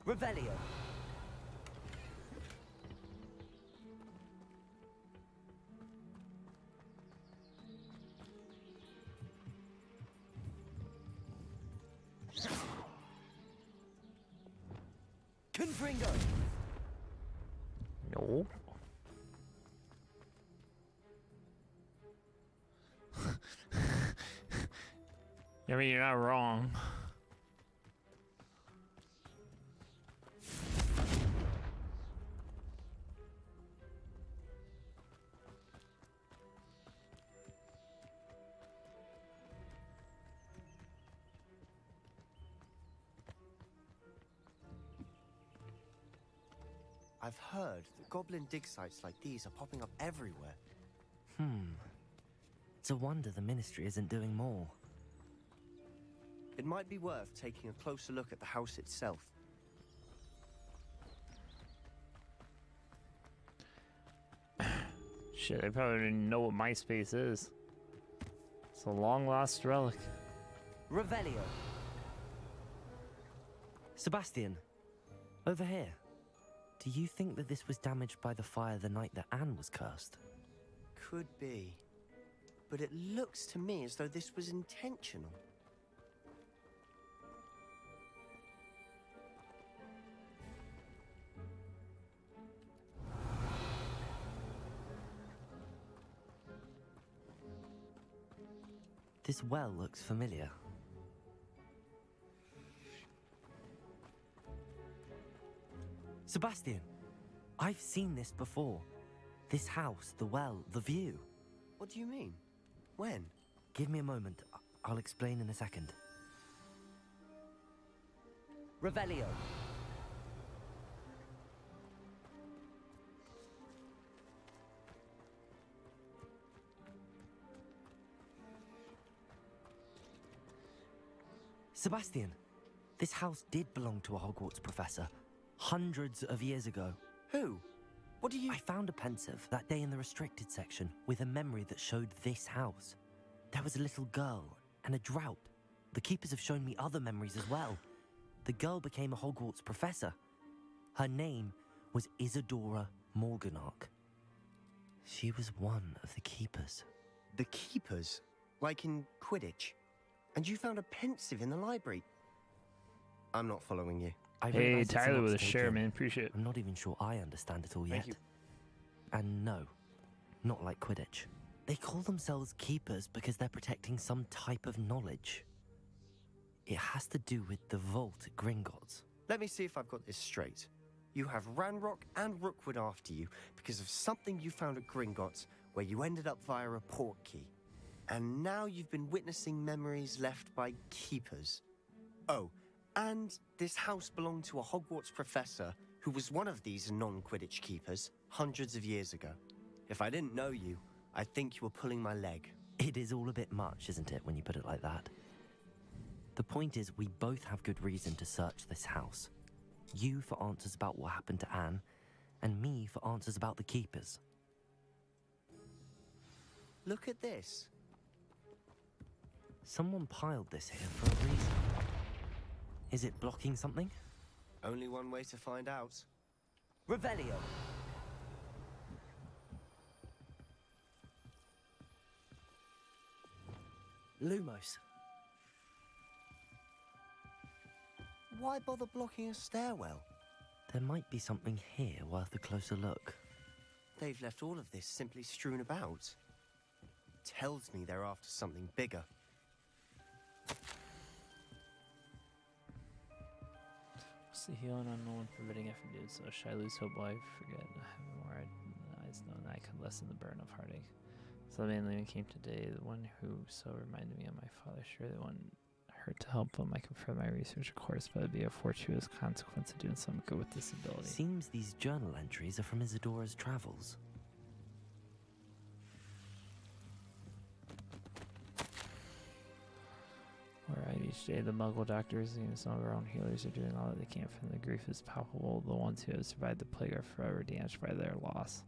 Revelio. Confringo. no. I mean, you're not wrong. I've heard that goblin dig sites like these are popping up everywhere. It's a wonder the Ministry isn't doing more. It might be worth taking a closer look at the house itself. Shit, I probably don't even know what MySpace is. It's a long-lost relic. Revelio. Sebastian, over here. Do you think that this was damaged by the fire the night that Anne was cursed? Could be. But it looks to me as though this was intentional. This well looks familiar. Sebastian, I've seen this before. This house, the well, the view. What do you mean? When? Give me a moment. I'll explain in a second. Revelio. Sebastian, this house did belong to a Hogwarts professor, hundreds of years ago. Who? What do you... I found a pensive that day in the restricted section with a memory that showed this house. There was a little girl and a drought. The keepers have shown me other memories as well. The girl became a Hogwarts professor. Her name was Isadora Morganach. She was one of the keepers. The keepers? Like in Quidditch? And you found a pensive in the library? I'm not following you. I Hey, realize it's a Tyler lot with to a take share, in. man. Appreciate it. I'm not even sure I understand it all yet. Thank you. And no, not like Quidditch. They call themselves keepers because they're protecting some type of knowledge. It has to do with the vault at Gringotts. Let me see if I've got this straight. You have Ranrock and Rookwood after you because of something you found at Gringotts where you ended up via a port key. And now you've been witnessing memories left by keepers. Oh, and this house belonged to a Hogwarts professor who was one of these non-Quidditch keepers hundreds of years ago. If I didn't know you, I'd think you were pulling my leg. It is all a bit much, isn't it, when you put it like that? The point is, we both have good reason to search this house. You for answers about what happened to Anne, and me for answers about the keepers. Look at this. Someone piled this here for a reason. Is it blocking something? Only one way to find out. Revelio! Lumos. Why bother blocking a stairwell? There might be something here worth a closer look. They've left all of this simply strewn about. Tells me they're after something bigger. What's the healing unknown forbidding if I do so? Should I lose hope while I forget? Having more eyes known that I could lessen the burden of heartache. So the man leaving came today, the one who so reminded me of my father. Sure, the one hurt to help him. I confirm my research, of course, but it'd be a fortuitous consequence of doing something good with this ability. Seems these journal entries are from Isadora's travels. Alright, each day the Muggle doctors and some of our own healers are doing all that they can for them. The grief is palpable. The ones who have survived the plague are forever damaged by their loss.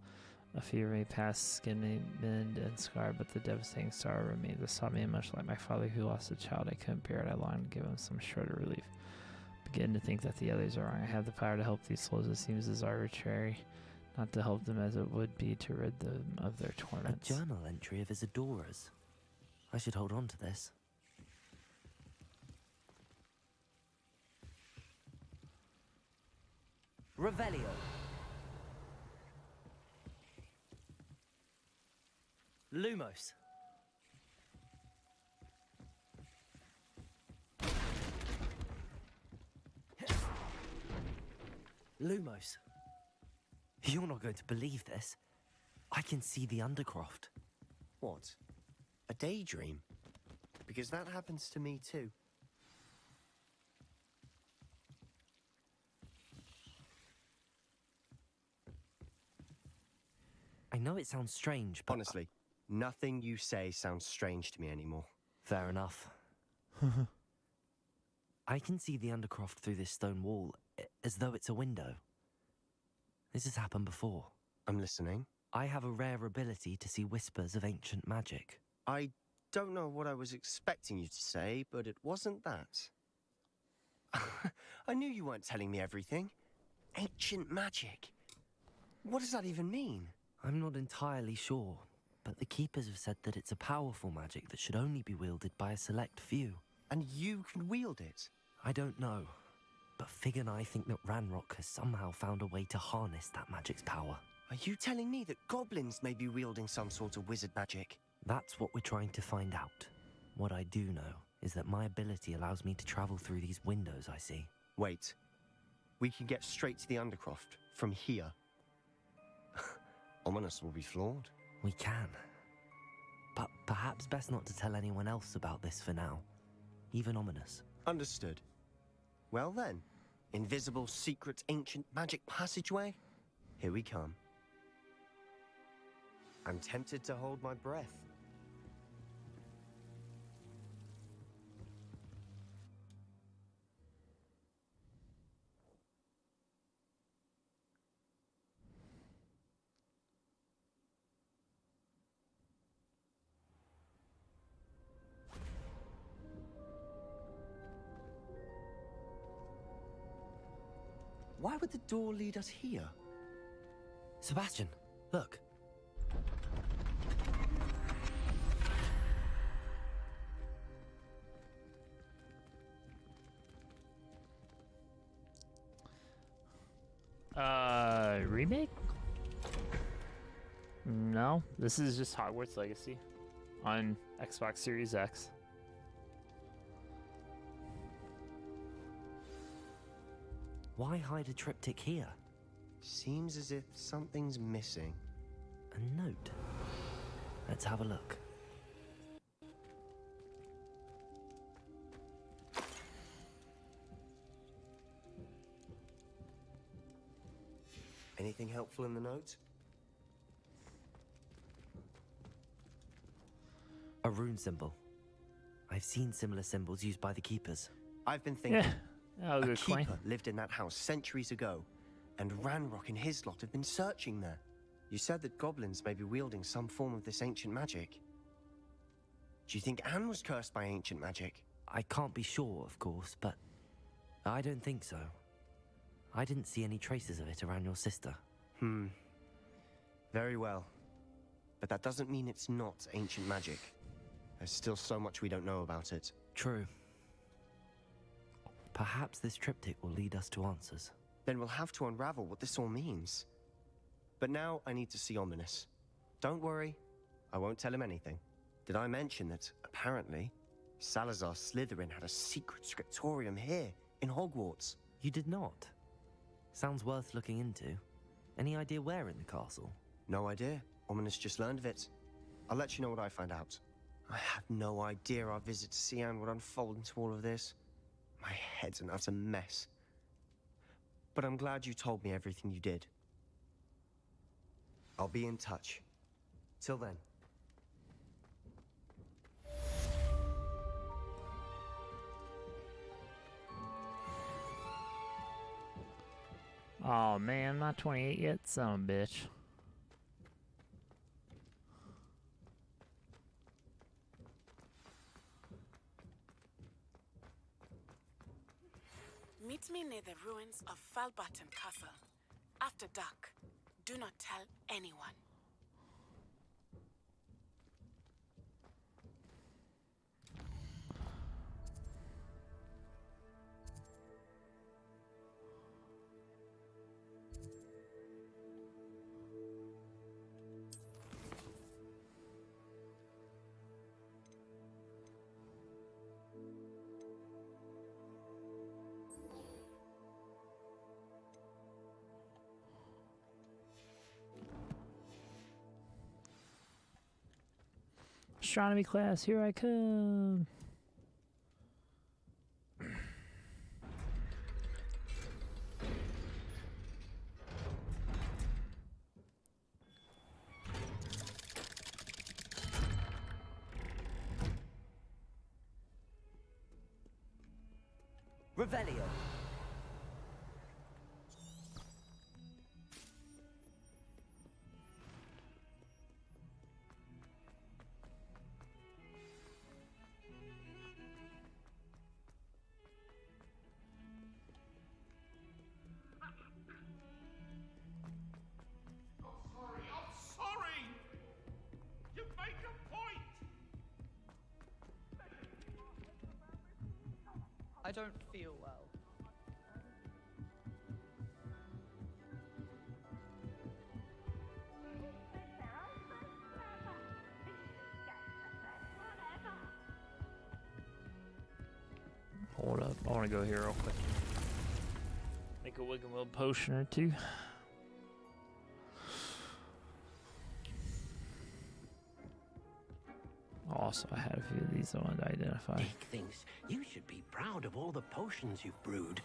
A fever may pass, skin may bend and scar, but the devastating sorrow remains. This taught me much like my father who lost a child I couldn't bear it. I longed to give him some sort of relief. Begin to think that the others are wrong. I have the power to help these souls. It seems as arbitrary not to help them as it would be to rid them of their torments. A journal entry of Isadora's. I should hold on to this. Revelio. Lumos. Lumos. You're not going to believe this. I can see the Undercroft. What? A daydream? Because that happens to me too. I know it sounds strange, but... Honestly, nothing you say sounds strange to me anymore. Fair enough. I can see the Undercroft through this stone wall, as though it's a window. This has happened before. I'm listening. I have a rare ability to see whispers of ancient magic. I don't know what I was expecting you to say, but it wasn't that. I knew you weren't telling me everything. Ancient magic. What does that even mean? I'm not entirely sure, but the Keepers have said that it's a powerful magic that should only be wielded by a select few. And you can wield it? I don't know, but Fig and I think that Ranrock has somehow found a way to harness that magic's power. Are you telling me that goblins may be wielding some sort of wizard magic? That's what we're trying to find out. What I do know is that my ability allows me to travel through these windows I see. Wait. We can get straight to the Undercroft from here. Ominous will be flawed. We can. But perhaps best not to tell anyone else about this for now. Even Ominous. Understood. Well then, invisible, secret, ancient magic passageway? Here we come. I'm tempted to hold my breath. Why would the door lead us here? Sebastian, look. Remake? No, this is just Hogwarts Legacy on Xbox Series X. Why hide a triptych here? Seems as if something's missing. A note. Let's have a look. Anything helpful in the note? A rune symbol. I've seen similar symbols used by the keepers. I've been thinking. Yeah, that was A a good claim. keeper lived in that house centuries ago, and Ranrock and his lot have been searching there. You said that goblins may be wielding some form of this ancient magic. Do you think Anne was cursed by ancient magic? I can't be sure, of course, but I don't think so. I didn't see any traces of it around your sister. Very well. But that doesn't mean it's not ancient magic. There's still so much we don't know about it. True. Perhaps this triptych will lead us to answers. Then we'll have to unravel what this all means. But now I need to see Ominous. Don't worry, I won't tell him anything. Did I mention that, apparently, Salazar Slytherin had a secret scriptorium here, in Hogwarts? You did not? Sounds worth looking into. Any idea where in the castle? No idea. Ominous just learned of it. I'll let you know what I find out. I had no idea our visit to Cian would unfold into all of this. My head's an utter mess. But I'm glad you told me everything you did. I'll be in touch. Till then. Oh man, I'm not 28 yet, son of a bitch. Meet me near the ruins of Falbaton Castle. After dark. Do not tell anyone. Astronomy class, here I come. Revelio. I don't feel well. Hold up, I want to go here real quick. Make a Wiggle potion or two. Also, I had a few of these I wanted to identify. Dick thinks you should be proud of all the potions you've brewed.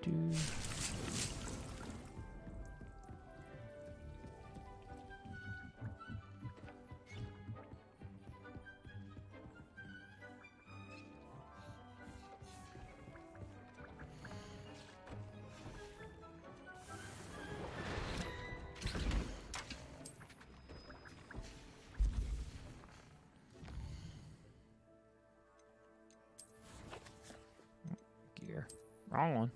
Do. Wrong one.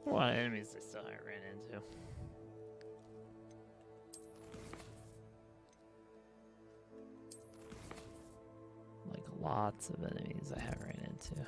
What enemies I still haven't ran into? Like lots of enemies I haven't ran into.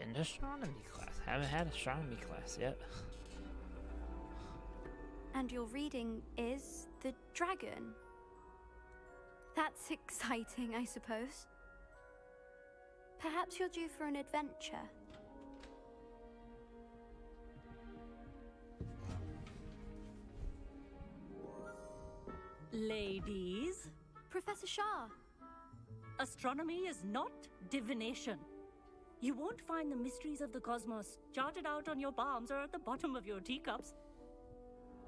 In astronomy class. Haven't had astronomy class yet. And your reading is The Dragon. That's exciting, I suppose. Perhaps you're due for an adventure. Ladies, Professor Shah. astronomy is not divination. You won't find the mysteries of the cosmos charted out on your palms or at the bottom of your teacups.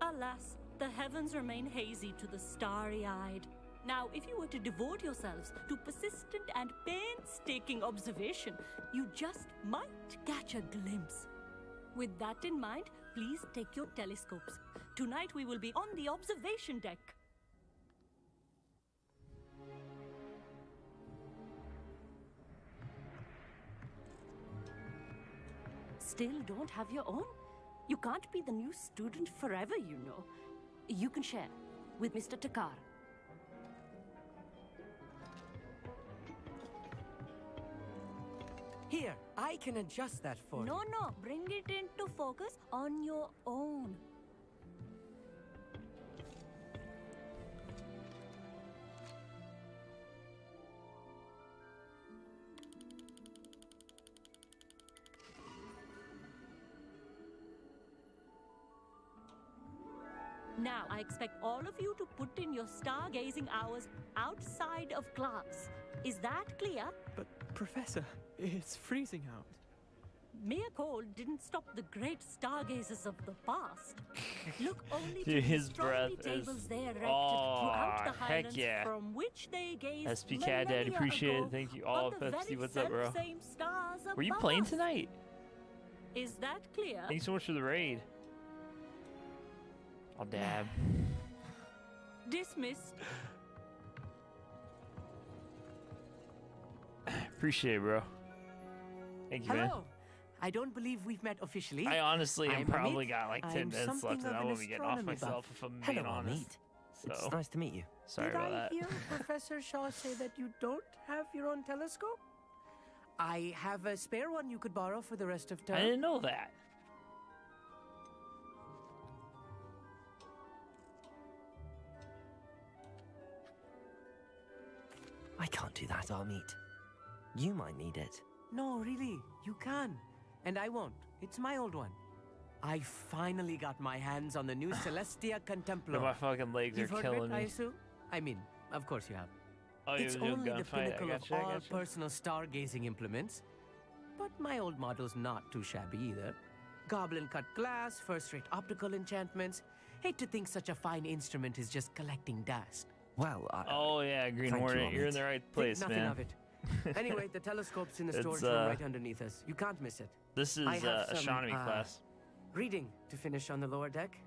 Alas, the heavens remain hazy to the starry-eyed. Now, if you were to devote yourselves to persistent and painstaking observation, you just might catch a glimpse. With that in mind, please take your telescopes. Tonight we will be on the observation deck. Still don't have your own? You can't be the new student forever, you know. You can share with Mr. Takar. Here, I can adjust that for you. No, bring it into focus on your own. Now, I expect all of you to put in your stargazing hours outside of class. Is that clear? But, Professor, it's freezing out. Mere cold didn't stop the great stargazers of the past. Look only Dude, to his the astronomy breath is- tables they erected Oh, throughout the heck highlands yeah. from which they gazed SP Cat Dad, millennia appreciate ago it. Thank you. on All the Pepsi, very what's up, bro? selfsame stars Were you above playing us. tonight? Is that clear? Thank you so much for the raid. I'll dab. Dismissed. Appreciate it, bro. Thank you, man. Hello. I don't believe we've met officially. I honestly am I'm probably Amit. got like 10 I'm minutes something left and of I an won't be getting off astronomy myself buff. if I'm Hello, being honest. Amit. So, It's nice to meet you. sorry Did about I that. hear Professor Shaw say that you don't have your own telescope? I have a spare one you could borrow for the rest of term. I didn't know that. I can't do that, Amit. You might need it. No, really, you can. And I won't. It's my old one. I finally got my hands on the new Celestia Contemplo. My fucking legs You've are heard of killing it, I me. assume? I mean, of course you have. Oh, It's you were doing only the gunfight. I pinnacle of gotcha, I all gotcha. personal stargazing implements. But my old model's not too shabby either. Goblin cut glass, first-rate optical enchantments. Hate to think such a fine instrument is just collecting dust. Well, Oh yeah, Green Thank you, Hornet, you're in Amit. the right Think place, nothing man. of it. Anyway, the telescope's in the It's, storage room right underneath us. You can't miss it. This I is have some, astronomy class. Reading to finish on the lower deck.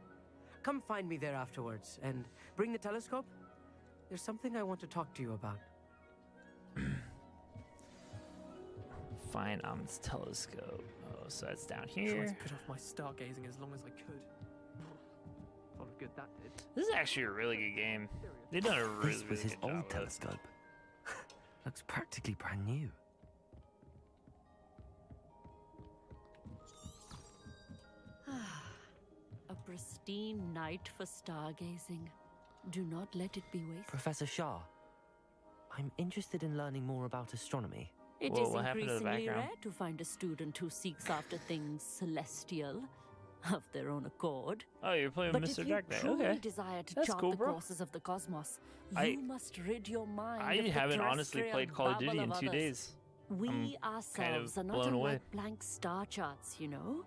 Come find me there afterwards and bring the telescope. There's something I want to talk to you about. Fine, this telescope. Oh, so it's down Tried here. to put off my stargazing as long as I could. What a good that did. This is actually a really good game. They've done a really, This was really his good job old with it. telescope. Looks practically brand new. A pristine night for stargazing. Do not let it be wasted. Professor Shah, I'm interested in learning more about astronomy. It Whoa, is what happened to the increasingly background? rare to find a student who seeks after things celestial of their own accord. Oh, you're playing But with if Mr. you Dark Knight. truly Okay. desire to That's chart cool, the bro. courses of the cosmos, I- you must rid your mind I of the haven't honestly played Call of Duty terrestrial in 2 babble of others. days. We I'm ourselves kind are of not blown away. unlike blank star charts, you know?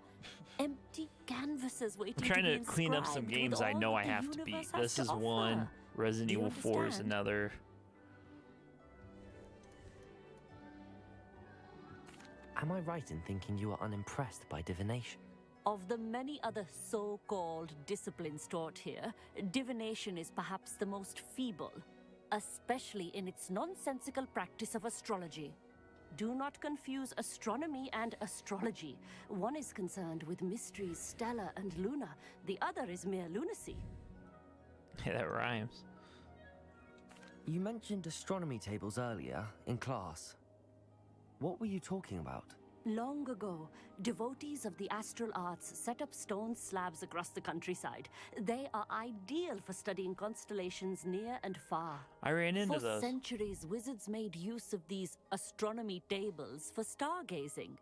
Empty canvases waiting I'm trying to to be clean up some inscribed games with I all know that I the have to beat. universe has This to is one. offer. Resident Do you Evil 4 is understand? another. Am I right in thinking you are unimpressed by divination? Of the many other so-called disciplines taught here, divination is perhaps the most feeble, especially in its nonsensical practice of astrology. Do not confuse astronomy and astrology. One is concerned with mysteries stellar and lunar, the other is mere lunacy. Yeah, that rhymes. You mentioned astronomy tables earlier in class. What were you talking about? Long ago, devotees of the astral arts set up stone slabs across the countryside. They are ideal for studying constellations near and far. I ran into For those. centuries, wizards made use of these astronomy tables for stargazing.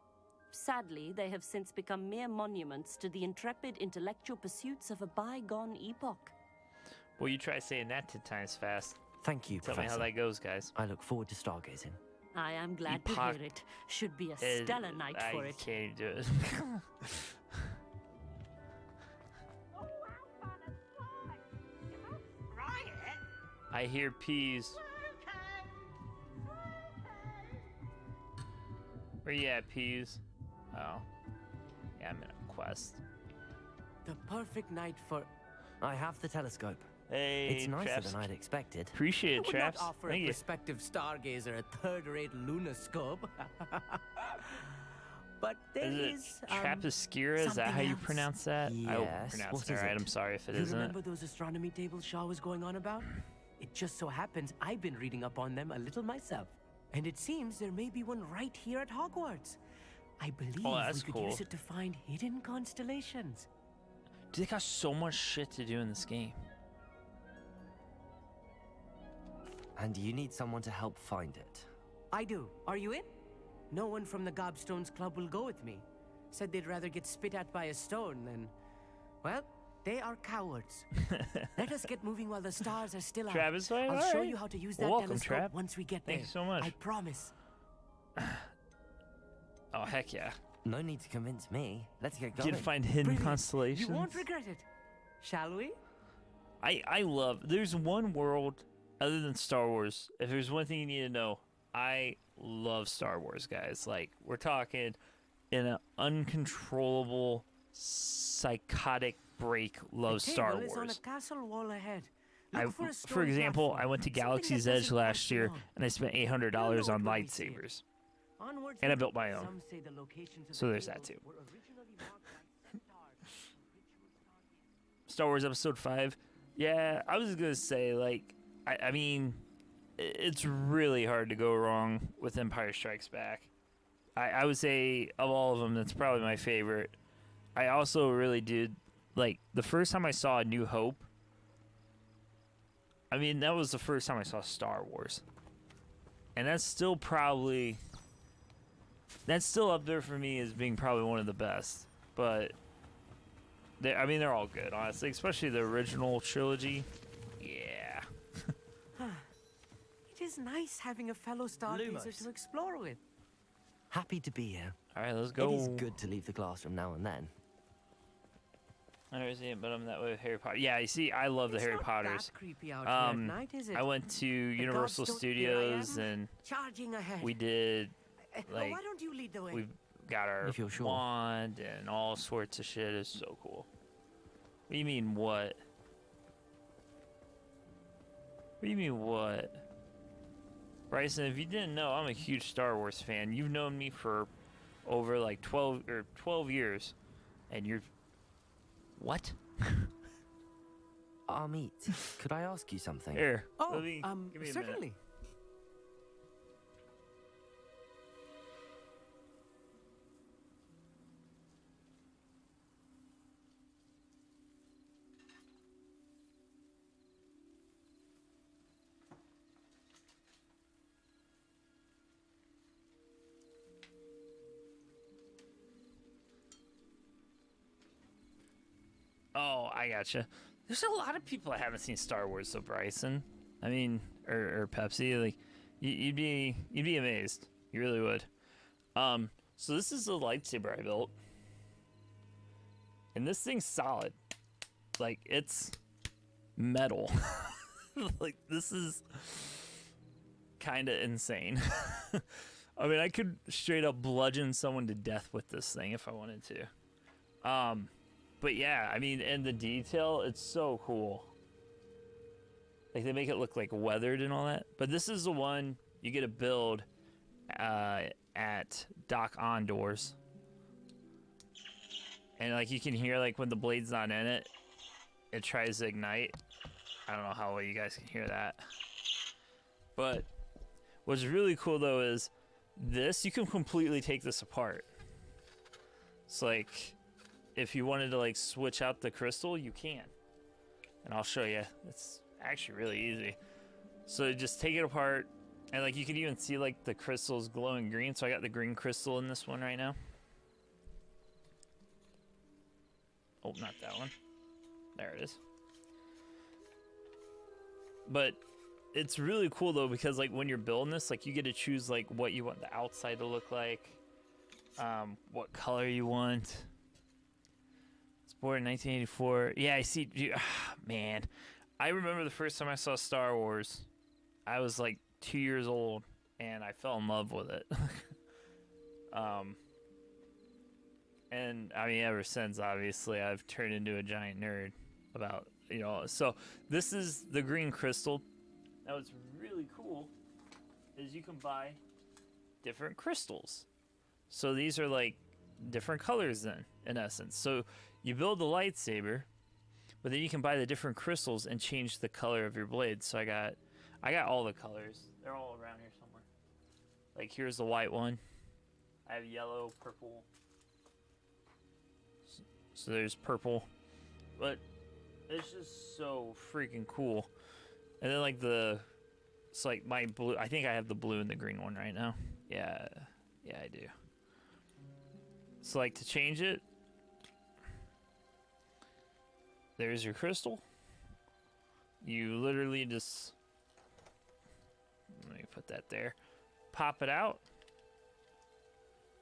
Sadly, they have since become mere monuments to the intrepid intellectual pursuits of a bygone epoch. Well, you try saying that 10 times fast. Thank you, Tell Professor. me how that goes, guys. I look forward to stargazing. I am glad to Epoch. hear it. Should be a stellar night for I it. can't even do it. I hear peas. Where you at, peas? Oh. Yeah, I'm in a quest. The perfect night for... I have the telescope. Hey, It's nicer Traps. than I'd expected. Appreciate I it, would Traps. not offer Thank a you. prospective stargazer a third-rate lunoscope. But there Is is it Trapaskira? Is that something how you else. pronounce that? I hope Yes, pronounced what it is right. it? I'm sorry if it You isn't. remember those astronomy tables Shaw was going on about? It just so happens I've been reading up on them a little myself. And it seems there may be one right here at Hogwarts. I believe that's we could cool. use it to find hidden constellations. Dude, they got so much shit to do in this game. And you need someone to help find it. I do. Are you in? No one from the Gobstones Club will go with me. Said they'd rather get spit at by a stone than... Well, they are cowards. Let us get moving while the stars are still out. Travis, I'll all show right. you how to use Well, that welcome, telescope Trap. once we get Thank there. you so much. I promise. Oh, heck yeah. No need to convince me. Let's get Get going. to find hidden Brilliant. constellations. You won't regret it. Shall we? I love. There's one world other than Star Wars. If there's one thing you need to know, I love Star Wars, guys. Like, we're talking in an uncontrollable, psychotic break. Love The Star table is on a Wars. castle wall ahead. Look for a For stone example, platform. I went to Something Galaxy's that Edge doesn't last cost year, long. and I spent $800 You'll know on it when we see it. lightsabers. Onwards And I and built my upwards. own. Some say the locations of So the there's that tables too. were originally marked by stars. Star Wars Episode 5. Yeah, I was gonna say, like, I mean, it's really hard to go wrong with Empire Strikes Back. I would say, of all of them, that's probably my favorite. I also really did, like, the first time I saw A New Hope, I mean, that was the first time I saw Star Wars. And that's still probably, that's still up there for me as being probably one of the best. But, they're all good, honestly, especially the original trilogy. Yeah. It is nice having a fellow stargazer Lumos. to explore with. Happy to be here. All right, let's go. It is good to leave the classroom now and then. I never seen it, but I'm that way with Harry Potter. Yeah, you see, I love the Harry Potters. That creepy out here at night, is it? I went to Universal gods don't- here I Studios am, and charging ahead. we did like why don't you lead the way? we got our If you're sure. wand and all sorts of shit. It's so cool. What do you mean what? What do you mean what? Bryson, if you didn't know, I'm a huge Star Wars fan. You've known me for over like 12 years, and you're what? Amit, could I ask you something? Here. Oh, give me a minute. certainly. Oh, I gotcha. There's a lot of people that haven't seen Star Wars, so Bryson. I mean, or Pepsi. Like, you'd be amazed. You really would. So this is the lightsaber I built, and this thing's solid. Like, it's metal. Like, this is kind of insane. I mean, I could straight up bludgeon someone to death with this thing if I wanted to. But yeah, I mean, and the detail, it's so cool. Like, they make it look like weathered and all that. But this is the one you get to build at Doc Ondor's. And like, you can hear like when the blade's not in it, it tries to ignite. I don't know how well you guys can hear that. But what's really cool though is this, you can completely take this apart. It's like, if you wanted to like switch out the crystal, you can. And I'll show you. It's actually really easy. So just take it apart, and like you can even see like the crystals glowing green. So I got the green crystal in this one right now. Oh, not that one. There it is. But it's really cool though, because like when you're building this, like you get to choose like what you want the outside to look like, what color you want. Born in 1984. Yeah, I see. Man, I remember the first time I saw Star Wars. I was like 2 years old, and I fell in love with it. And I mean, ever since, obviously, I've turned into a giant nerd about, you know. So this is the green crystal. Now, what's really cool is you can buy different crystals. So these are like different colors then, in essence. So you build the lightsaber, but then you can buy the different crystals and change the color of your blade. So I got all the colors. They're all around here somewhere. Like, here's the white one. I have yellow, purple. So there's purple. But it's just so freaking cool. And then like it's like my blue. I think I have the blue and the green one right now. Yeah, I do. So like, to change it, there's your crystal. You literally just, let me put that there, pop it out.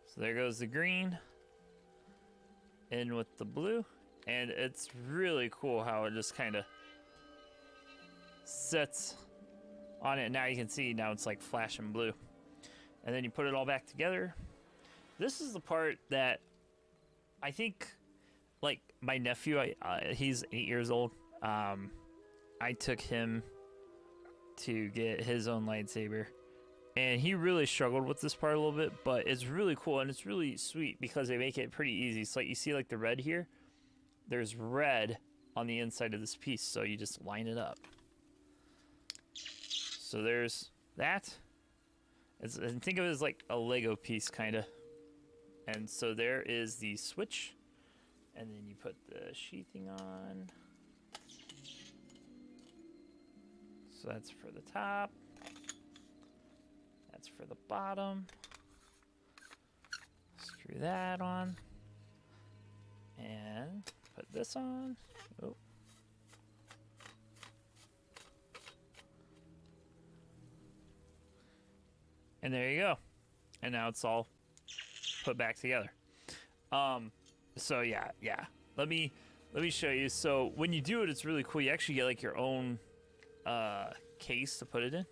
So there goes the green in with the blue, and it's really cool how it just kind of sits on it. Now you can see, now it's like flashing blue. And then you put it all back together. This is the part that I think, like, my nephew, he's 8 years old. I took him to get his own lightsaber, and he really struggled with this part a little bit, but it's really cool, and it's really sweet because they make it pretty easy. So like, you see like the red here, there's red on the inside of this piece, so you just line it up. So there's that. And think of it as like a Lego piece, kind of. And so there is the switch, and then you put the sheathing on. So that's for the top. That's for the bottom. Screw that on. And put this on. Oh. And there you go. And now it's all put back together. So yeah. Let me Let me show you. So when you do it, it's really cool. You actually get like your own case to put it in.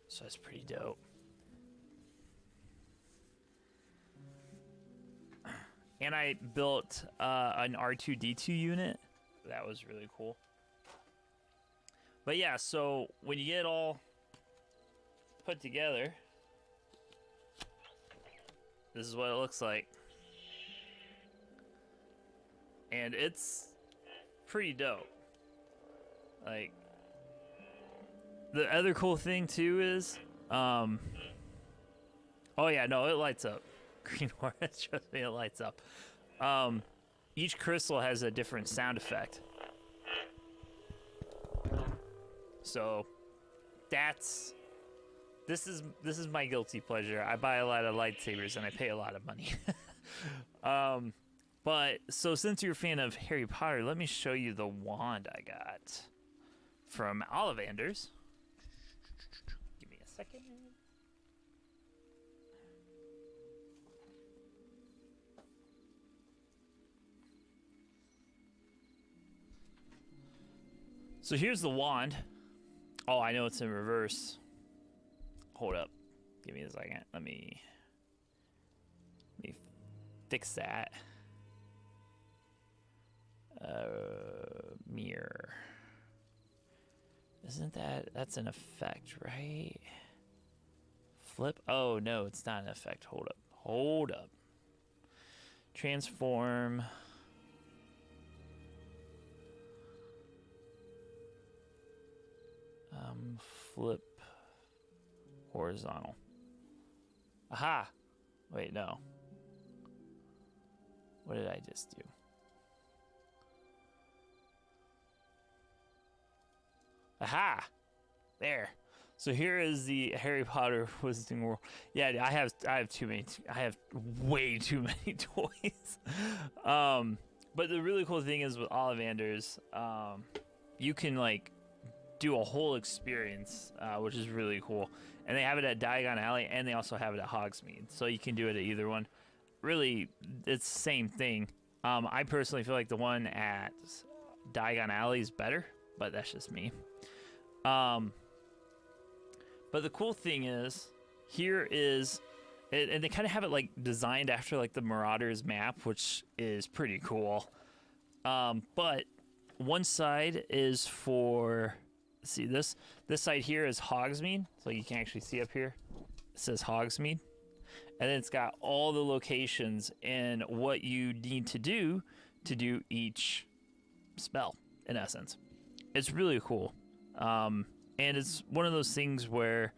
So that's pretty dope. And I built an R2-D2 unit. That was really cool. But yeah, so when you get it all put together, this is what it looks like. And it's pretty dope. Like, the other cool thing too is, oh yeah, no, it lights up. Green Hornet, trust me, it lights up. Each crystal has a different sound effect. So this is my guilty pleasure. I buy a lot of lightsabers and I pay a lot of money. But so since you're a fan of Harry Potter, let me show you the wand I got from Ollivanders. Give me a second. So here's the wand. Oh, I know it's in reverse. Hold up. Give me a second. Let me fix that. Mirror. Isn't that's an effect, right? Flip. Oh, no, it's not an effect. Hold up. Hold up. Transform. Flip horizontal. Aha! Wait, no. What did I just do? Aha! There. So here is the Harry Potter Wizarding World. Yeah, I have too many. I have way too many toys. But the really cool thing is with Ollivanders, you can like do a whole experience, which is really cool. And they have it at Diagon Alley, and they also have it at Hogsmeade. So you can do it at either one. Really, it's the same thing. I personally feel like the one at Diagon Alley is better, but that's just me. But the cool thing is, here is, and they kind of have it like designed after like the Marauders map, which is pretty cool. But one side is for, see this side here is Hogsmeade, so you can actually see up here. It says Hogsmeade, and then it's got all the locations and what you need to do each spell. In essence, it's really cool. And it's one of those things where,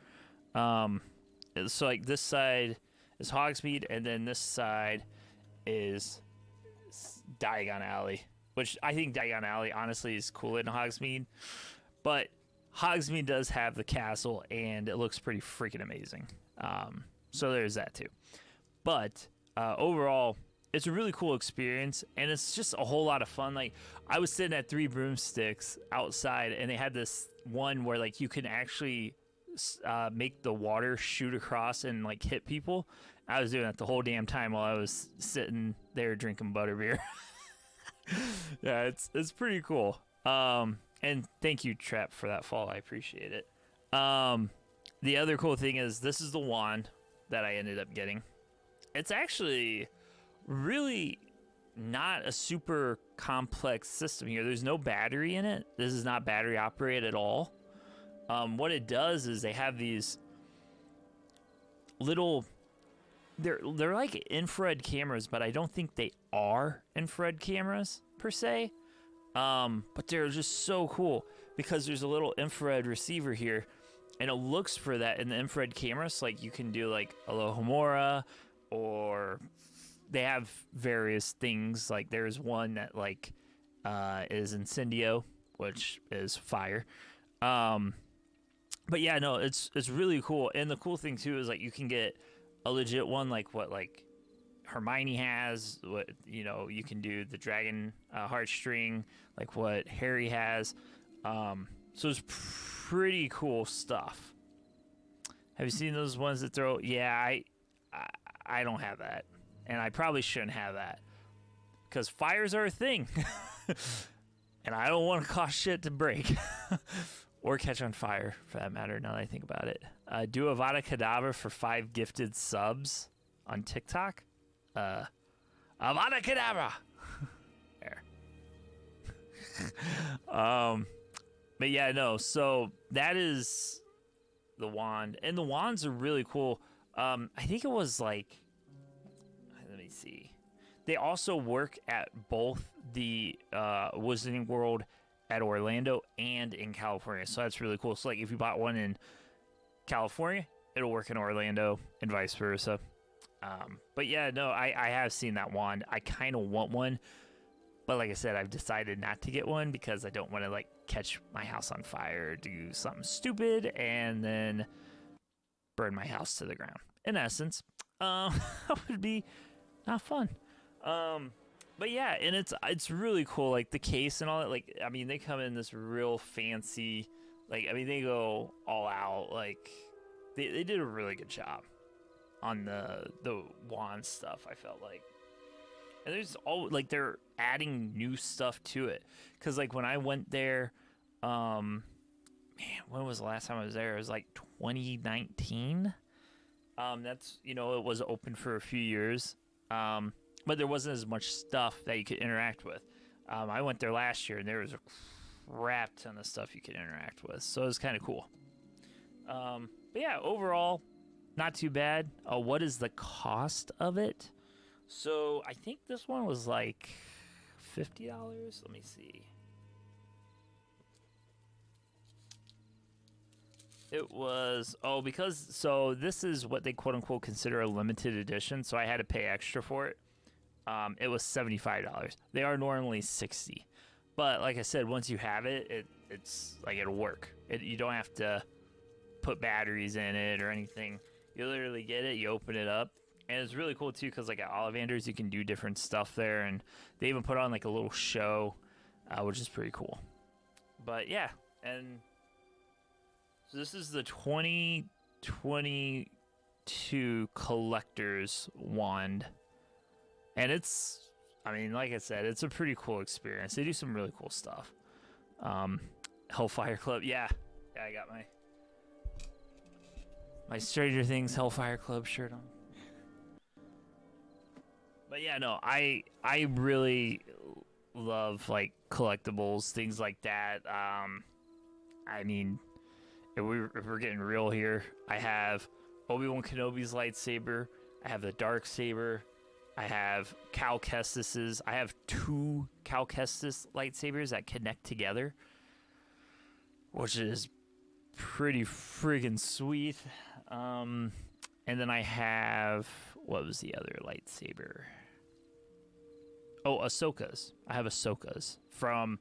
so like this side is Hogsmeade, and then this side is Diagon Alley, which I think Diagon Alley honestly is cooler than Hogsmeade, but Hogsmeade does have the castle, and it looks pretty freaking amazing. So there's that too. But overall, it's a really cool experience, and it's just a whole lot of fun. Like, I was sitting at 3 broomsticks outside, and they had this one where like you can actually make the water shoot across and like hit people. I was doing that the whole damn time while I was sitting there drinking butterbeer. Yeah, it's pretty cool. And thank you, Trap, for that fall. I appreciate it. The other cool thing is this is the wand that I ended up getting. It's actually really not a super complex system here. There's no battery in it. This is not battery operated at all. What it does is they have these little, they're like infrared cameras, but I don't think they are infrared cameras per se. But they're just so cool because there's a little infrared receiver here, and it looks for that in the infrared cameras. So like you can do like Alohomora, or they have various things. Like there's one that like is Incendio, which is fire. But yeah, no, it's really cool. And the cool thing too is like you can get a legit one like what like Hermione has. What, you know, you can do the dragon heartstring like what Harry has. So it's pretty cool stuff. Have you seen those ones that throw? Yeah, I don't have that, and I probably shouldn't have that because fires are a thing. And I don't want to cost shit to break. Or catch on fire, for that matter, now that I think about it. Do Avada Kedavra for 5 gifted subs on TikTok. Avada Kedavra! There. But yeah, no, so that is the wand. And the wands are really cool. I think it was like, let me see. They also work at both the Wizarding World at Orlando and in California. So that's really cool. So like if you bought one in California, it'll work in Orlando and vice versa. But yeah, no, I have seen that wand. I kind of want one. But like I said, I've decided not to get one because I don't want to like catch my house on fire or do something stupid and then burn my house to the ground. In essence, that would be not fun. But yeah, and it's really cool, like the case and all that. Like, I mean, they come in this real fancy, like, I mean, they go all out. Like, they did a really good job on the wand stuff, I felt like. And there's all, like, they're adding new stuff to it. Because, like, when I went there, man, when was the last time I was there? It was like 2019. That's, you know, it was open for a few years. But there wasn't as much stuff that you could interact with. I went there last year, and there was a crap ton of stuff you could interact with. So it was kind of cool. But yeah, overall, not too bad. What is the cost of it? So I think this one was like $50. Let me see. It was, so this is what they quote-unquote consider a limited edition, so I had to pay extra for it. It was $75. They are normally $60. But like I said, once you have it, it's like it'll work. You don't have to put batteries in it or anything. You literally get it, you open it up. And it's really cool too because like at Ollivanders, you can do different stuff there. And they even put on like a little show, which is pretty cool. But yeah, and so this is the 2022 Collector's Wand. And it's, I mean, like I said, it's a pretty cool experience. They do some really cool stuff. Hellfire Club, yeah, I got my Stranger Things Hellfire Club shirt on. But yeah, no, I really love like collectibles, things like that. I mean, if we're getting real here, I have Obi-Wan Kenobi's lightsaber. I have the dark saber. I have Cal Kestis's. I have 2 Cal Kestis lightsabers that connect together, which is pretty friggin' sweet. And then I have, what was the other lightsaber? Oh, Ahsoka's. I have Ahsoka's. From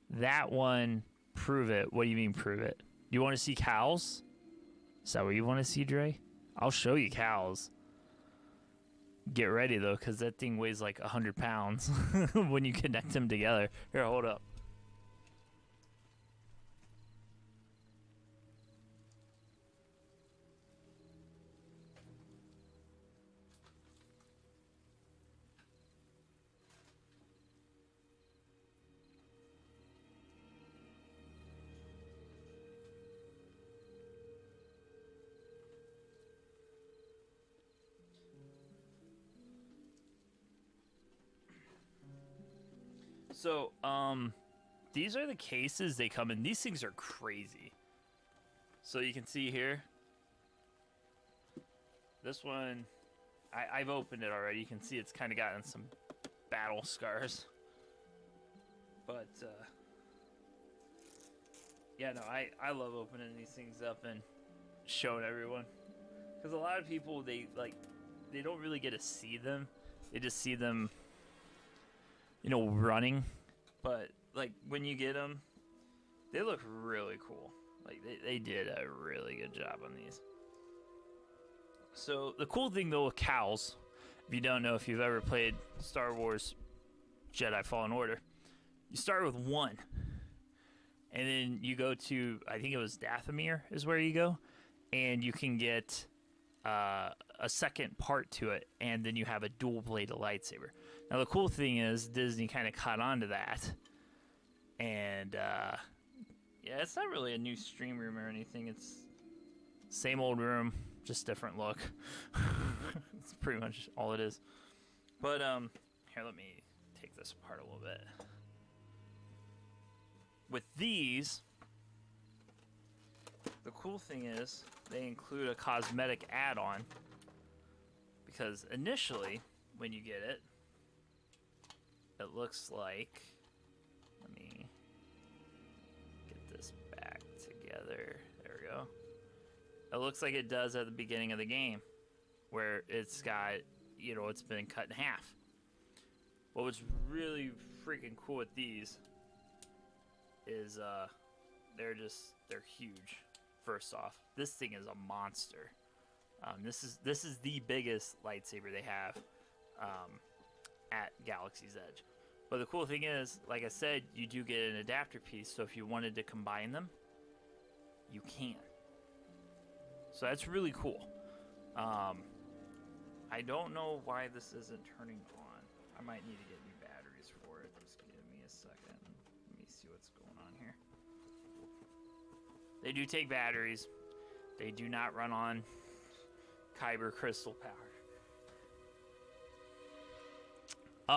that one, Prove It. What do you mean, Prove It? You want to see Cal's? Is that what you want to see, Dre? I'll show you Cal's. Get ready, though, because that thing weighs like 100 pounds when you connect them together. Here, hold up. So, these are the cases they come in. These things are crazy. So you can see here. This one, I've opened it already. You can see it's kind of gotten some battle scars. But, yeah, no, I love opening these things up and showing everyone. Because a lot of people, they don't really get to see them. They just see them, you know, running. But like when you get them, they look really cool. Like they did a really good job on these. So the cool thing though with Cals, if you don't know, if you've ever played Star Wars Jedi Fallen Order, you start with 1, and then you go to, I think it was Dathomir is where you go, and you can get a second part to it, and then you have a dual bladed lightsaber. Now the cool thing is Disney kind of caught on to that, and yeah, it's not really a new stream room or anything. It's same old room, just different look. It's pretty much all it is. But here, let me take this apart a little bit. With these, the cool thing is they include a cosmetic add-on, because initially when you get it, it looks like, let me get this back together. There we go. It looks like it does at the beginning of the game, where it's got, you know, it's been cut in half. But what's really freaking cool with these is they're huge. First off, this thing is a monster. This is the biggest lightsaber they have at Galaxy's Edge. But the cool thing is, like I said, you do get an adapter piece, so if you wanted to combine them, you can. So that's really cool. I don't know why this isn't turning on. I might need to get new batteries for it. Just give me a second. Let me see what's going on here. They do take batteries. They do not run on Kyber crystal power.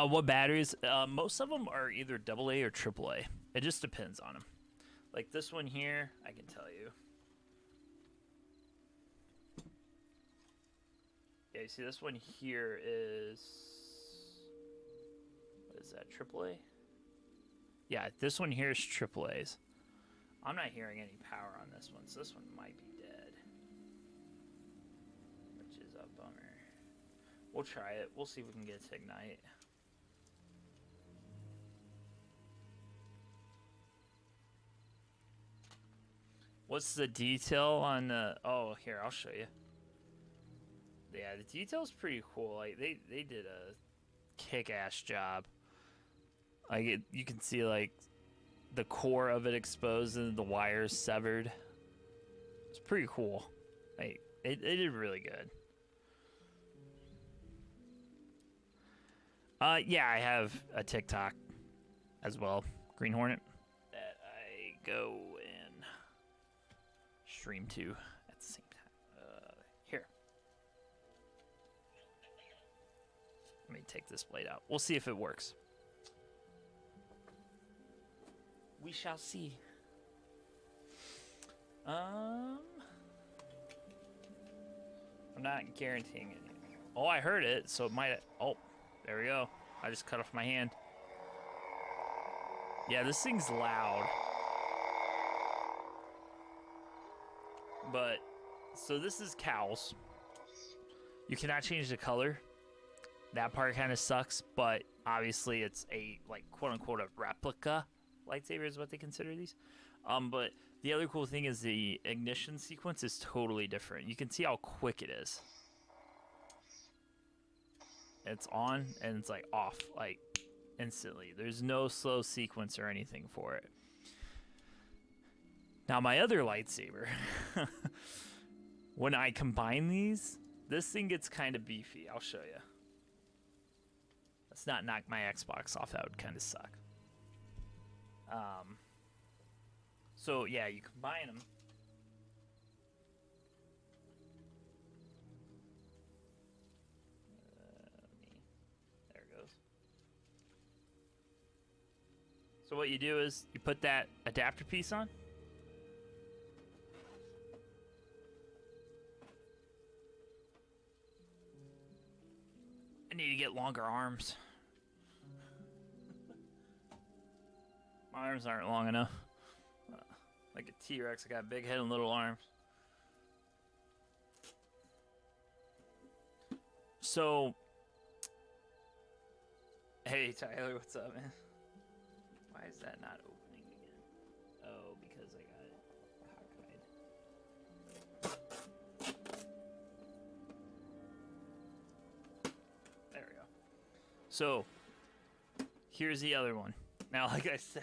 What batteries? Most of them are either AA or AAA. It just depends on them. Like this one here, I can tell you. Yeah, you see this one here is, what is that, AAA? Yeah, this one here is AAA's. I'm not hearing any power on this one, so this one might be dead. Which is a bummer. We'll try it. We'll see if we can get it to ignite. What's the detail on the... Oh, here, I'll show you. Yeah, the detail's pretty cool. Like, they did a kick-ass job. Like, you can see, like, the core of it exposed and the wires severed. It's pretty cool. Like, they did really good. Yeah, I have a TikTok as well, Green Hornet, that I go and stream to at the same time. Here. Let me take this blade out. We'll see if it works. We shall see. I'm not guaranteeing it. Oh, I heard it, so it might... Oh, there we go. I just cut off my hand. Yeah, this thing's loud. But, so this is Cal's. You cannot change the color. That part kind of sucks, but obviously it's a, like, quote-unquote, a replica lightsaber is what they consider these. But the other cool thing is the ignition sequence is totally different. You can see how quick it is. It's on and it's like off, like instantly. There's no slow sequence or anything for it. Now my other lightsaber, when I combine these, this thing gets kind of beefy. I'll show you. Let's not knock my Xbox off. That would kind of suck. So yeah, you combine them. There it goes. So what you do is you put that adapter piece on. I need to get longer arms. My arms aren't long enough. Like a T-Rex, I got a big head and little arms. So, hey Tyler, what's up, man? Why is that not opening again? Oh, because I got it cockeyed. There we go. So, here's the other one. Now, like I said,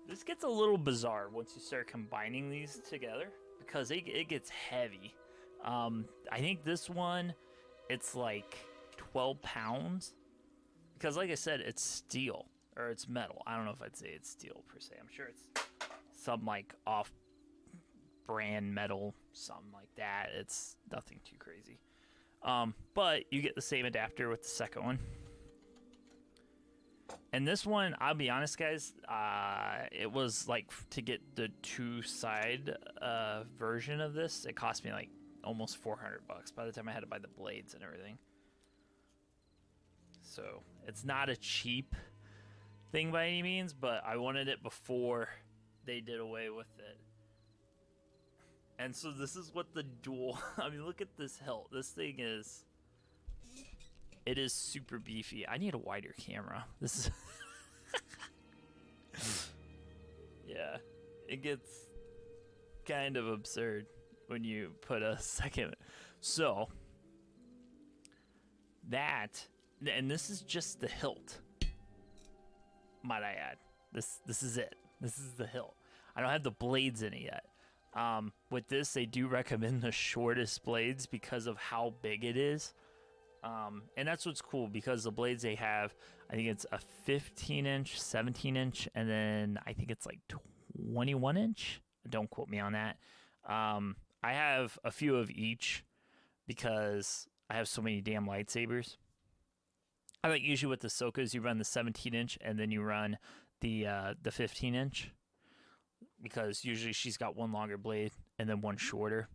this gets a little bizarre once you start combining these together because it gets heavy. I think this one, it's like 12 pounds. Because like I said, it's steel. Or it's metal. I don't know if I'd say it's steel per se. I'm sure it's some like off-brand metal, something like that. It's nothing too crazy. But you get the same adapter with the second one. And this one, I'll be honest, guys, it was like to get the two-side version of this, it cost me like almost $400 by the time I had to buy the blades and everything. So it's not a cheap thing by any means, but I wanted it before they did away with it. And so this is what the dual, I mean, look at this hilt. This thing is, it is super beefy. I need a wider camera. This is, yeah, it gets kind of absurd when you put a second. So that, and this is just the hilt, might I add. This is it. This is the hilt. I don't have the blades in it yet. With this, they do recommend the shortest blades because of how big it is. And that's what's cool, because the blades they have, I think it's a 15-inch, 17-inch, and then I think it's like 21-inch. Don't quote me on that. I have a few of each because I have so many damn lightsabers. I think usually with the Ahsokas, you run the 17-inch and then you run the 15-inch, because usually she's got one longer blade and then one shorter.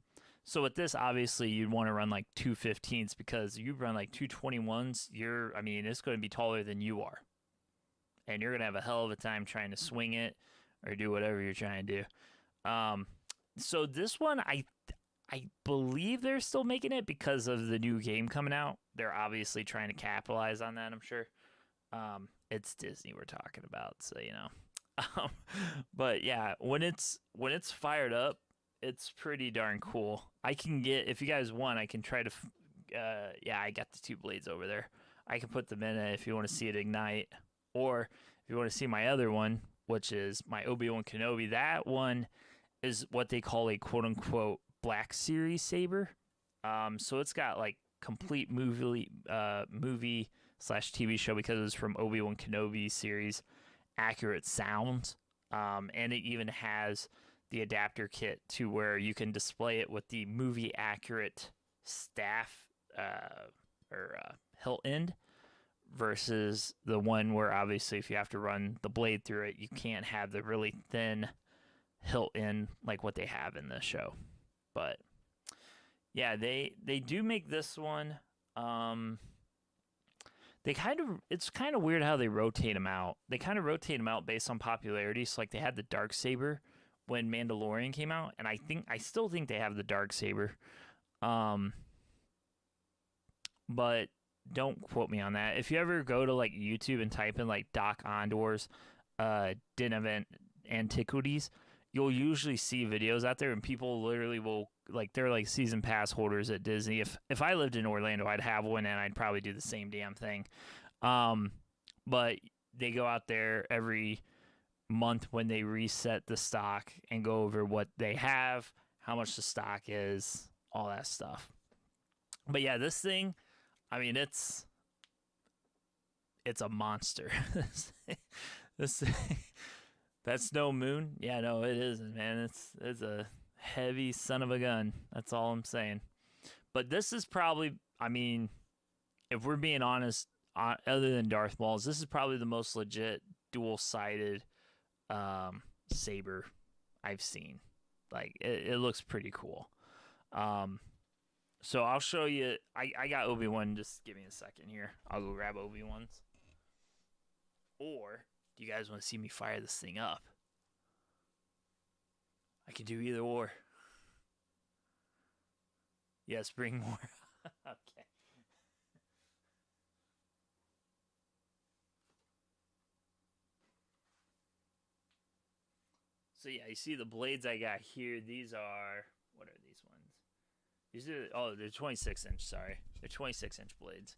So with this, obviously, you'd want to run like two 15s, because you run like two 21s, I mean, it's going to be taller than you are. And you're going to have a hell of a time trying to swing it or do whatever you're trying to do. So this one, I believe they're still making it because of the new game coming out. They're obviously trying to capitalize on that, I'm sure. It's Disney we're talking about, so you know. But yeah, when it's fired up, it's pretty darn cool. I can get, if you guys want, I can try to, yeah, I got the two blades over there. I can put them in it if you want to see it ignite. Or if you want to see my other one, which is my Obi-Wan Kenobi, that one is what they call a quote-unquote Black Series saber. So it's got like complete movie slash TV show, because it's from Obi-Wan Kenobi series, accurate sound. And it even has the adapter kit to where you can display it with the movie accurate staff hilt end, versus the one where obviously if you have to run the blade through it, you can't have the really thin hilt end like what they have in the show. But yeah, they do make this one. It's kind of weird how they rotate them out. They kind of rotate them out based on popularity. So like they had the Darksaber when Mandalorian came out, and I still think they have the Darksaber. But don't quote me on that. If you ever go to like YouTube and type in like Doc Ondor's Den of Antiquities, you'll usually see videos out there, and people literally will, like, they're like season pass holders at Disney. If I lived in Orlando, I'd have one, and I'd probably do the same damn thing. But they go out there every month when they reset the stock and go over what they have, how much the stock is, all that stuff. But yeah, this thing, I mean, it's a monster. this That's no moon. Yeah, no, it isn't, man. It's a heavy son of a gun. That's all I'm saying. But this is probably, I mean, if we're being honest, other than Darth Maul's, this is probably the most legit dual-sided saber I've seen. Like, it looks pretty cool. So I'll show you. I got Obi-Wan. Just give me a second here. I'll go grab Obi-Wan's. Or do you guys want to see me fire this thing up? I can do either or. Yes, bring more. Okay. So yeah, you see the blades I got here. These are, what are these ones? These are, oh, they're 26 inch, sorry. They're 26 inch blades.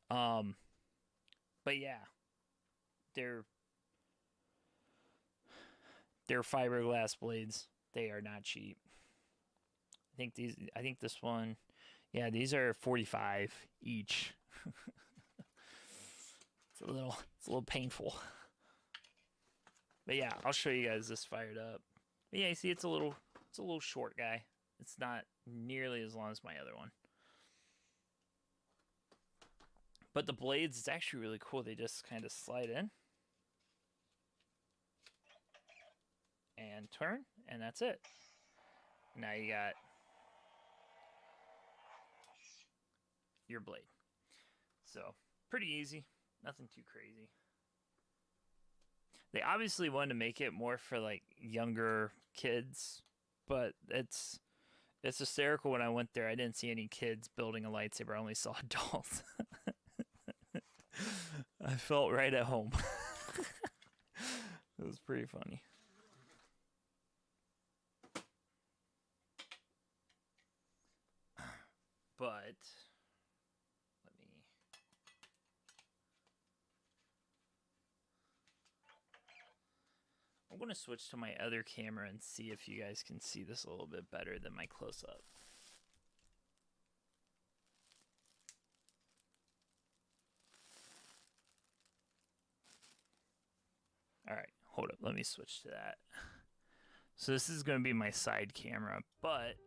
But yeah, they're fiberglass blades. They are not cheap. I think this one, Yeah, these are 45 each. It's a little painful. But yeah, I'll show you guys this fired up. But yeah, you see it's a little short guy. It's not nearly as long as my other one. But the blades, it's actually really cool. They just kind of slide in. And turn, and that's it. Now you got your blade. So, pretty easy. Nothing too crazy. They obviously wanted to make it more for like younger kids, but it's hysterical. When I went there, I didn't see any kids building a lightsaber. I only saw adults. I felt right at home. It was pretty funny. But I'm going to switch to my other camera and see if you guys can see this a little bit better than my close-up. All right, hold up. Let me switch to that. So this is going to be my side camera, but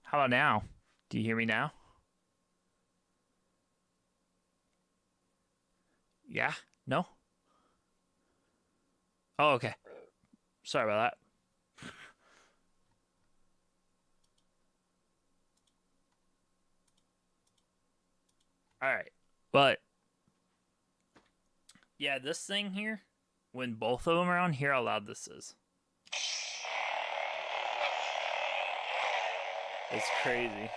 how about now? Do you hear me now? Yeah? No? Oh, okay. Sorry about that. All right. But yeah, this thing here, when both of them are on, hear how loud this is. It's crazy.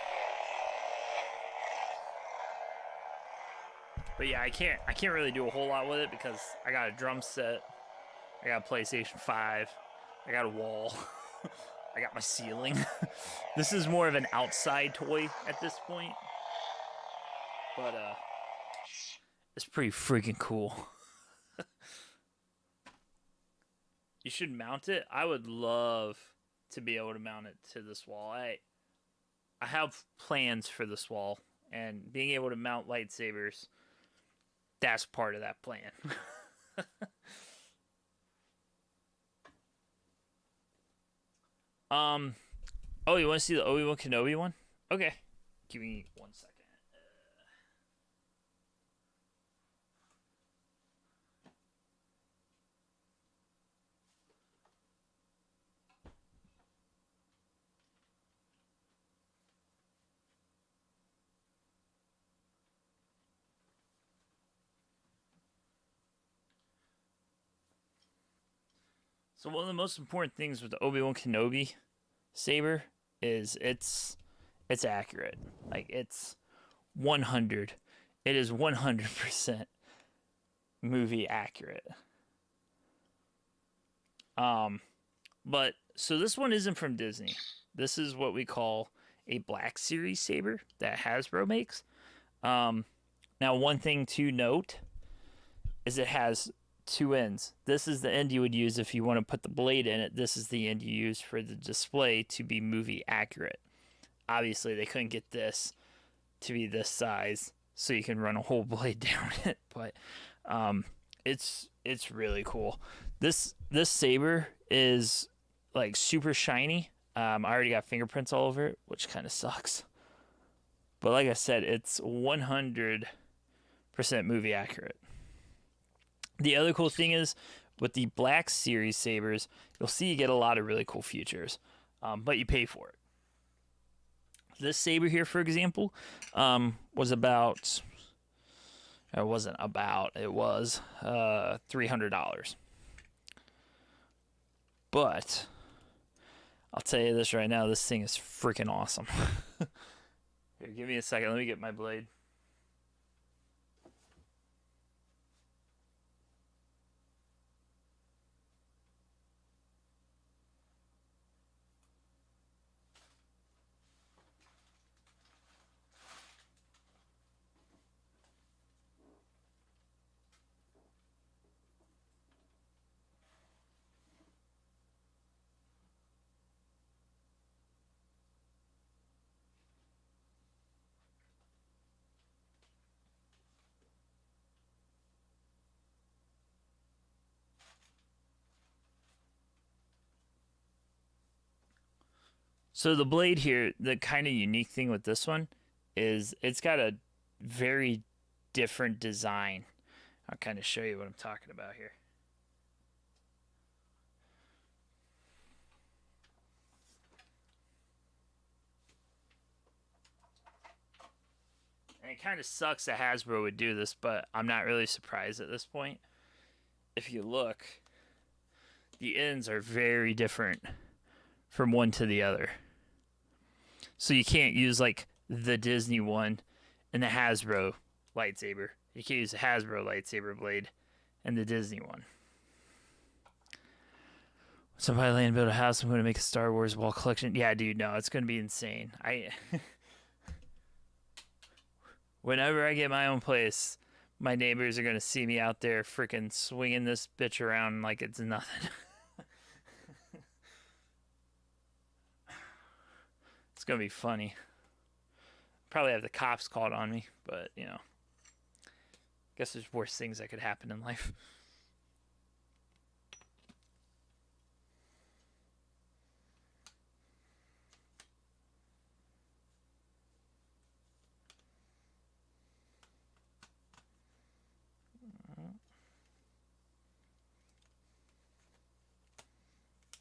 But yeah, I can't really do a whole lot with it because I got a drum set, I got a PlayStation 5, I got a wall, I got my ceiling. This is more of an outside toy at this point. But it's pretty freaking cool. You should mount it. I would love to be able to mount it to this wall. I have plans for this wall, and being able to mount lightsabers, that's part of that plan. Oh, you want to see the Obi-Wan Kenobi one? Okay. Give me 1 second. So one of the most important things with the Obi-Wan Kenobi saber is it's accurate. Like it's 100. It is 100% movie accurate. But So this one isn't from Disney. This is what we call a Black Series saber that Hasbro makes. Now, one thing to note is it has two ends. This is the end you would use if you want to put the blade in it. This is the end you use for the display to be movie accurate. Obviously, they couldn't get this to be this size, so you can run a whole blade down it. But it's really cool. This saber is like super shiny. I already got fingerprints all over it, which kind of sucks. But like I said, it's 100% movie accurate. The other cool thing is with the Black Series sabers, you'll see you get a lot of really cool features, but you pay for it. This saber here, for example, was about, it wasn't about, it was $300. But I'll tell you this right now, this thing is freaking awesome. Here, give me a second. Let me get my blade. So the blade here, the kind of unique thing with this one is it's got a very different design. I'll kind of show you what I'm talking about here. And it kind of sucks that Hasbro would do this, but I'm not really surprised at this point. If you look, the ends are very different from one to the other. So you can't use like the Disney one and the Hasbro lightsaber. You can't use the Hasbro lightsaber blade and the Disney one. Somebody land build a house. I'm going to make a Star Wars wall collection. Yeah, dude, no, it's going to be insane. Whenever I get my own place, my neighbors are going to see me out there freaking swinging this bitch around like it's nothing. It's going to be funny. Probably have the cops called on me, but, you know, guess there's worse things that could happen in life.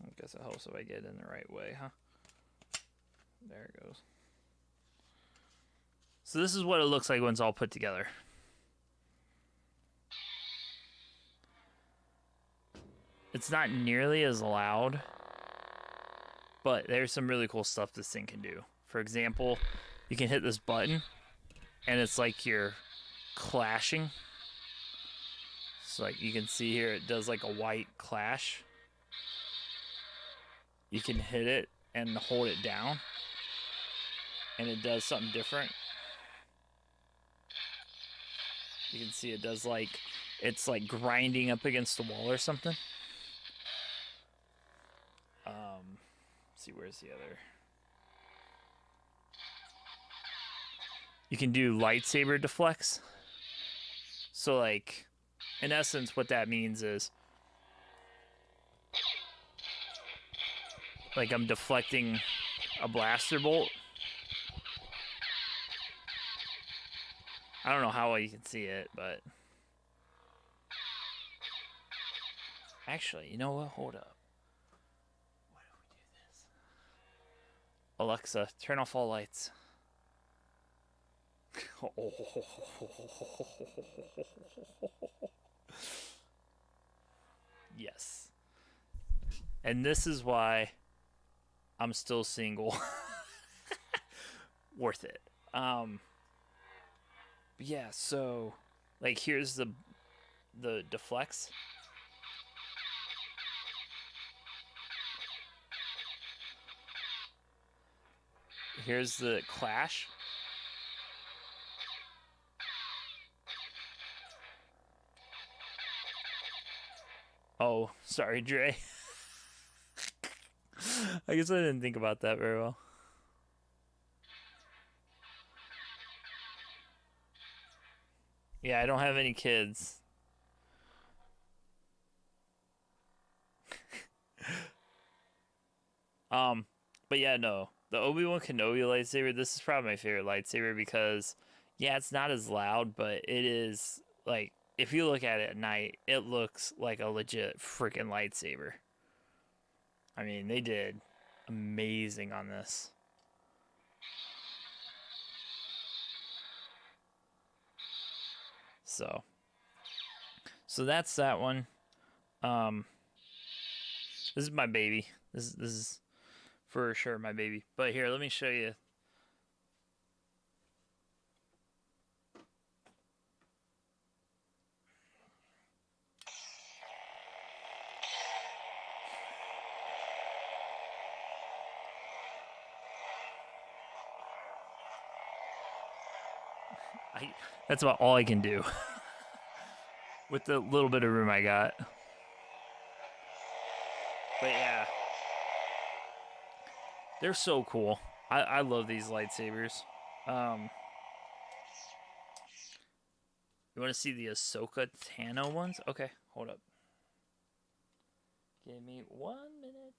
I guess it helps if I get it in the right way, huh? There it goes. So this is what it looks like when it's all put together. It's not nearly as loud, but there's some really cool stuff this thing can do. For example, you can hit this button, and it's like you're clashing. So like you can see here, it does like a white clash. You can hit it and hold it down, and it does something different. You can see it does like, it's like grinding up against the wall or something. Let's see, where's the other? You can do lightsaber deflects. So like, in essence, what that means is, like I'm deflecting a blaster bolt. I don't know how well you can see it, but actually, you know what? Hold up. Why don't we do this? Alexa, turn off all lights. Yes. And this is why I'm still single. Worth it. Yeah, so like here's the deflects. Here's the clash. Oh, sorry, Dre. I guess I didn't think about that very well. Yeah, I don't have any kids. But yeah, no. The Obi-Wan Kenobi lightsaber, this is probably my favorite lightsaber because, yeah, it's not as loud, but it is, like, if you look at it at night, it looks like a legit freaking lightsaber. I mean, they did amazing on this. So that's that one. This is my baby. This is for sure my baby. But here, let me show you. That's about all I can do with the little bit of room I got. But yeah, they're so cool. I love these lightsabers. You want to see the Ahsoka Tano ones? Okay, hold up. Give me 1 minute.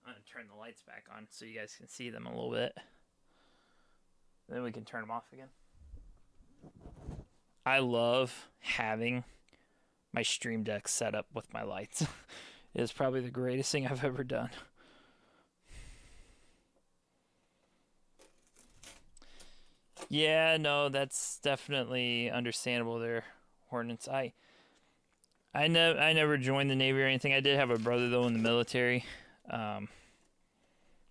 I'm going to turn the lights back on so you guys can see them a little bit. Then we can turn them off again. I love having my Stream Deck set up with my lights. It is probably the greatest thing I've ever done. Yeah, no, that's definitely understandable there, Hornets. I never joined the Navy or anything. I did have a brother, though, in the military.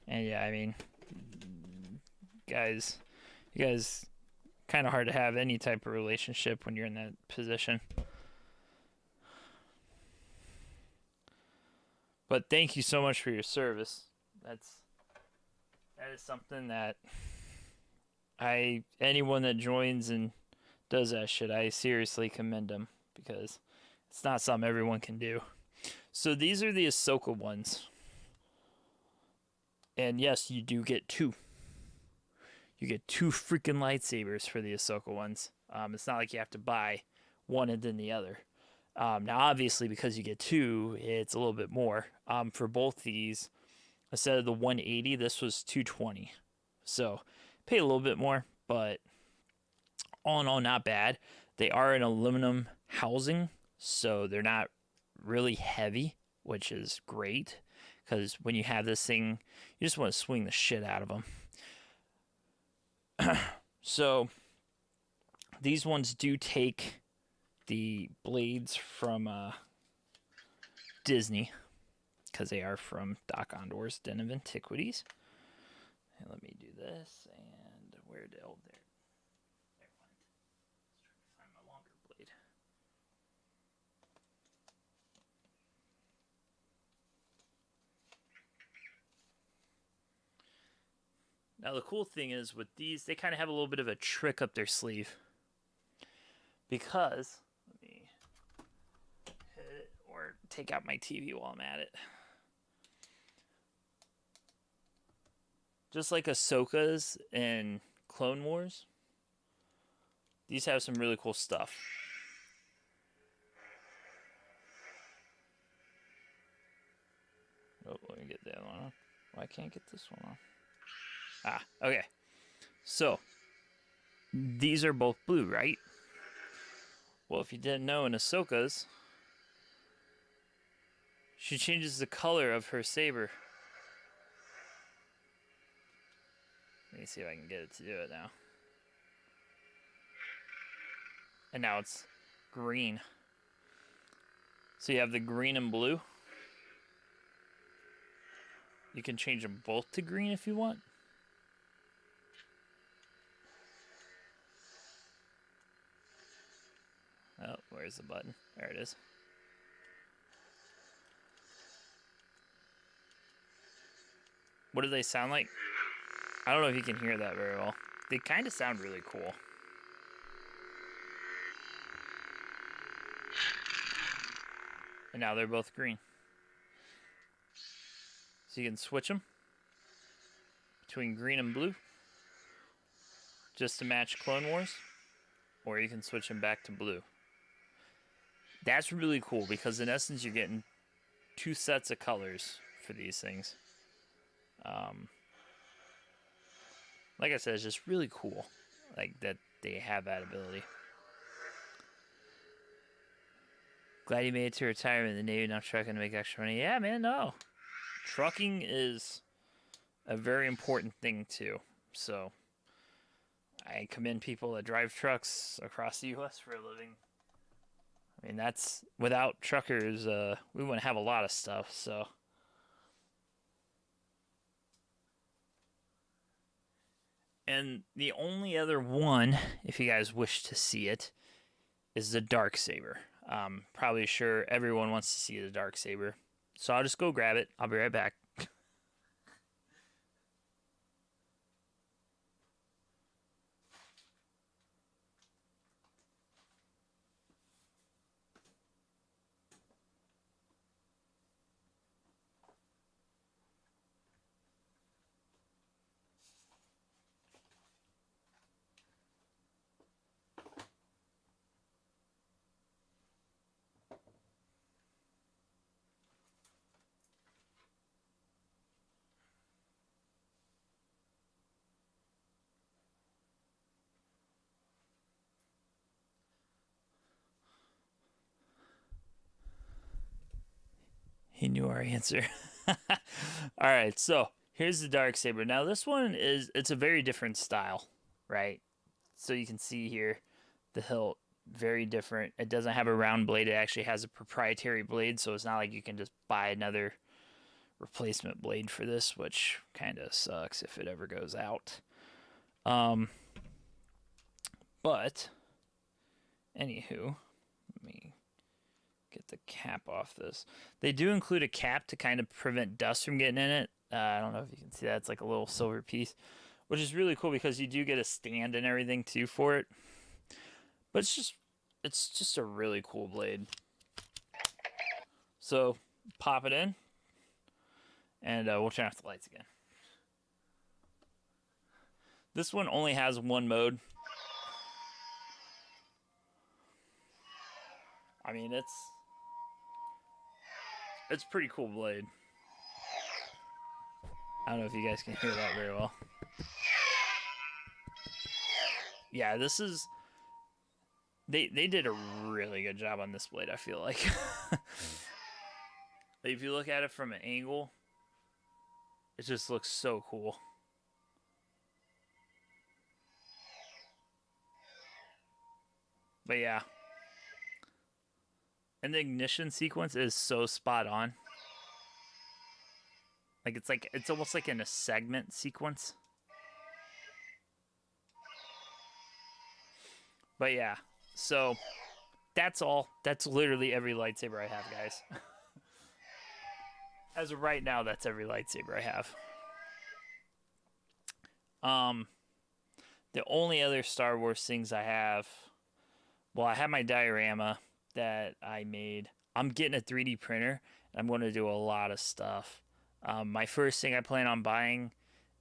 And yeah, I mean, you guys kind of hard to have any type of relationship when you're in that position. But thank you so much for your service. That is something that anyone that joins and does that shit, I seriously commend them because it's not something everyone can do. So these are the Ahsoka ones. And yes, you do get two. You get two freaking lightsabers for the Ahsoka ones. It's not like you have to buy one and then the other. Now, obviously, because you get two, it's a little bit more. For both these, instead of the $180, this was $220. So, pay a little bit more, but all in all, not bad. They are an aluminum housing, so they're not really heavy, which is great. Because when you have this thing, you just want to swing the shit out of them. So, these ones do take the blades from Disney, because they are from Doc Ondor's Den of Antiquities. And let me do this, and where did there it went? Let's try to find my longer blade. Now the cool thing is with these, they kind of have a little bit of a trick up their sleeve, because let me hit it or take out my TV while I'm at it. Just like Ahsoka's in Clone Wars, these have some really cool stuff. Oh, let me get that one on. Why can't I get this one on? Ah, okay. So, these are both blue, right? Well, if you didn't know, in Ahsoka's, she changes the color of her saber. Let me see if I can get it to do it now. And now it's green. So you have the green and blue. You can change them both to green if you want. Oh, where's the button? There it is. What do they sound like? I don't know if you can hear that very well. They kind of sound really cool. And now they're both green. So you can switch them between green and blue just to match Clone Wars, or you can switch them back to blue. That's really cool because in essence you're getting two sets of colors for these things. Like I said, it's just really cool, like that they have that ability. Glad you made it to retirement in the Navy, now trucking to make extra money. Yeah, man, no. Trucking is a very important thing, too. So, I commend people that drive trucks across the U.S. for a living. I mean, that's... Without truckers, we wouldn't have a lot of stuff, so... And the only other one, if you guys wish to see it, is the Darksaber. Probably sure everyone wants to see the Darksaber. So I'll just go grab it. I'll be right back. He knew our answer. Alright, so here's the Darksaber. Now this one it's a very different style, right? So you can see here the hilt, very different. It doesn't have a round blade, it actually has a proprietary blade, so it's not like you can just buy another replacement blade for this, which kind of sucks if it ever goes out. But anywho, let me get the cap off this. They do include a cap to kind of prevent dust from getting in it. I don't know if you can see that. It's like a little silver piece, which is really cool because you do get a stand and everything too for it. But it's just a really cool blade. So pop it in, and we'll turn off the lights again. This one only has one mode. I mean, it's a pretty cool blade. I don't know if you guys can hear that very well. Yeah, this is... They did a really good job on this blade, I feel like. If you look at it from an angle, it just looks so cool. But yeah. And the ignition sequence is so spot on. It's almost like in a segment sequence. But yeah, so that's all. That's literally every lightsaber I have, guys. As of right now, that's every lightsaber I have. The only other Star Wars things I have, well, I have my diorama that I made. I'm getting a 3D printer, and I'm going to do a lot of stuff. My first thing I plan on buying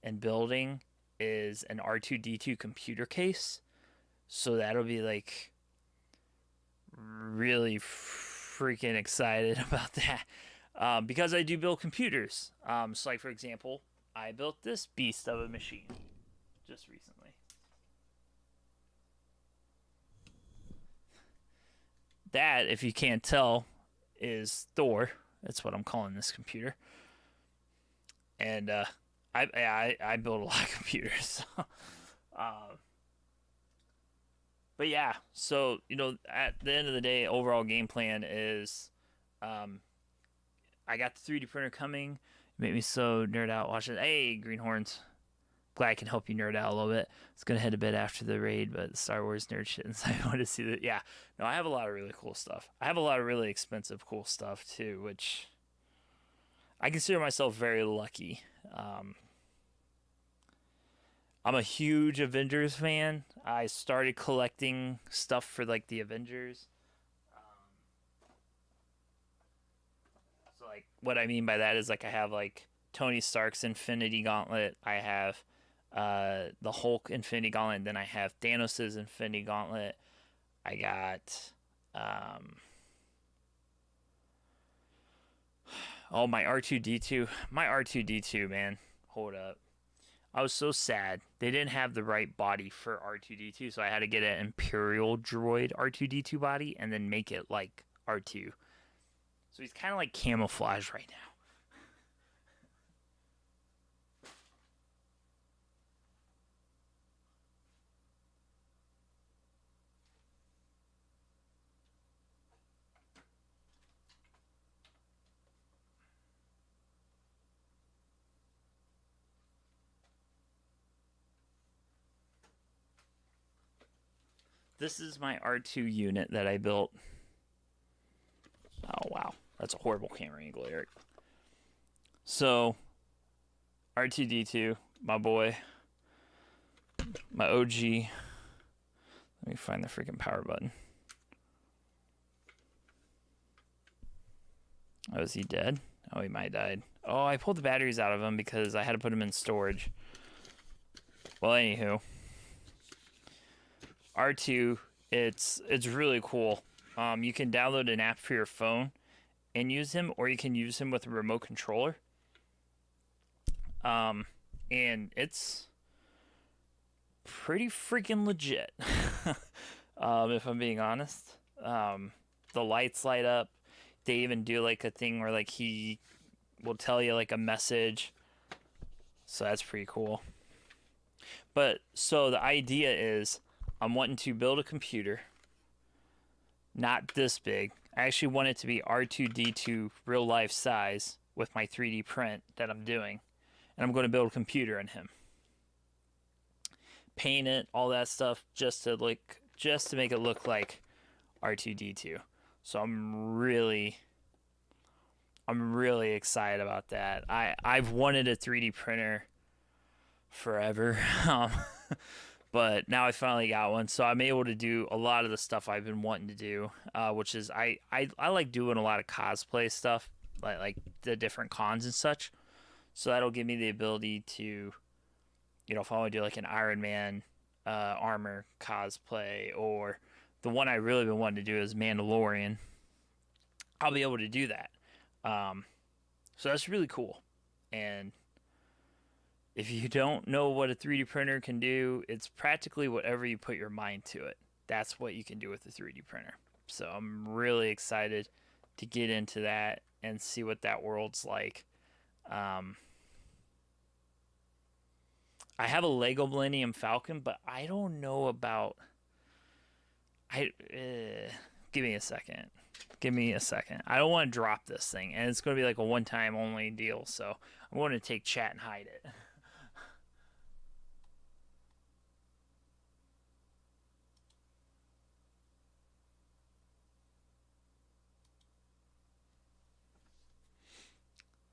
and building is an R2-D2 computer case. So that'll be like really freaking excited about that. Because I do build computers. So like for example, I built this beast of a machine just recently. That, if you can't tell, is Thor. That's what I'm calling this computer. And I build a lot of computers. But yeah, so, you know, at the end of the day, overall game plan is I got the 3D printer coming. It made me so nerd out watching. Hey, greenhorns. glad I can help you nerd out a little bit. It's gonna head a bit after the raid, but Star Wars nerd shit inside. I want to see that. Yeah, no, I have a lot of really cool stuff. I have a lot of really expensive cool stuff too, which I consider myself very lucky. I'm a huge Avengers fan. I started collecting stuff for like the Avengers. So like what I mean by that is like I have like Tony Stark's Infinity Gauntlet. I have the Hulk Infinity Gauntlet. Then I have Thanos' Infinity Gauntlet. I got my R2D2. My R2D2, man. Hold up. I was so sad. They didn't have the right body for R2D2, so I had to get an Imperial droid R2D2 body and then make it like R2. So he's kind of like camouflage right now. This is my R2 unit that I built. Oh, wow. That's a horrible camera angle, Eric. So, R2D2, my boy. My OG. Let me find the freaking power button. Oh, is he dead? Oh, he might have died. Oh, I pulled the batteries out of him because I had to put him in storage. Well, anywho. R2, it's really cool. You can download an app for your phone and use him, or you can use him with a remote controller. And it's pretty freaking legit, if I'm being honest. The lights light up. They even do like a thing where like he will tell you like a message. So that's pretty cool. But so the idea is I'm wanting to build a computer, not this big. I actually want it to be R2D2 real life size with my 3D print that I'm doing. And I'm going to build a computer in him. Paint it, all that stuff, just to make it look like R2D2. So I'm really excited about that. I've wanted a 3D printer forever. But now I finally got one, so I'm able to do a lot of the stuff I've been wanting to do, which is I like doing a lot of cosplay stuff, like the different cons and such. So that'll give me the ability to, you know, if I want to do like an Iron Man armor cosplay, or the one I really been wanting to do is Mandalorian, I'll be able to do that. So that's really cool. And if you don't know what a 3D printer can do, it's practically whatever you put your mind to it. That's what you can do with a 3D printer. So I'm really excited to get into that and see what that world's like. I have a Lego Millennium Falcon, but I don't know about... Give me a second. I don't want to drop this thing, and it's going to be like a one-time only deal, so I'm going to take chat and hide it.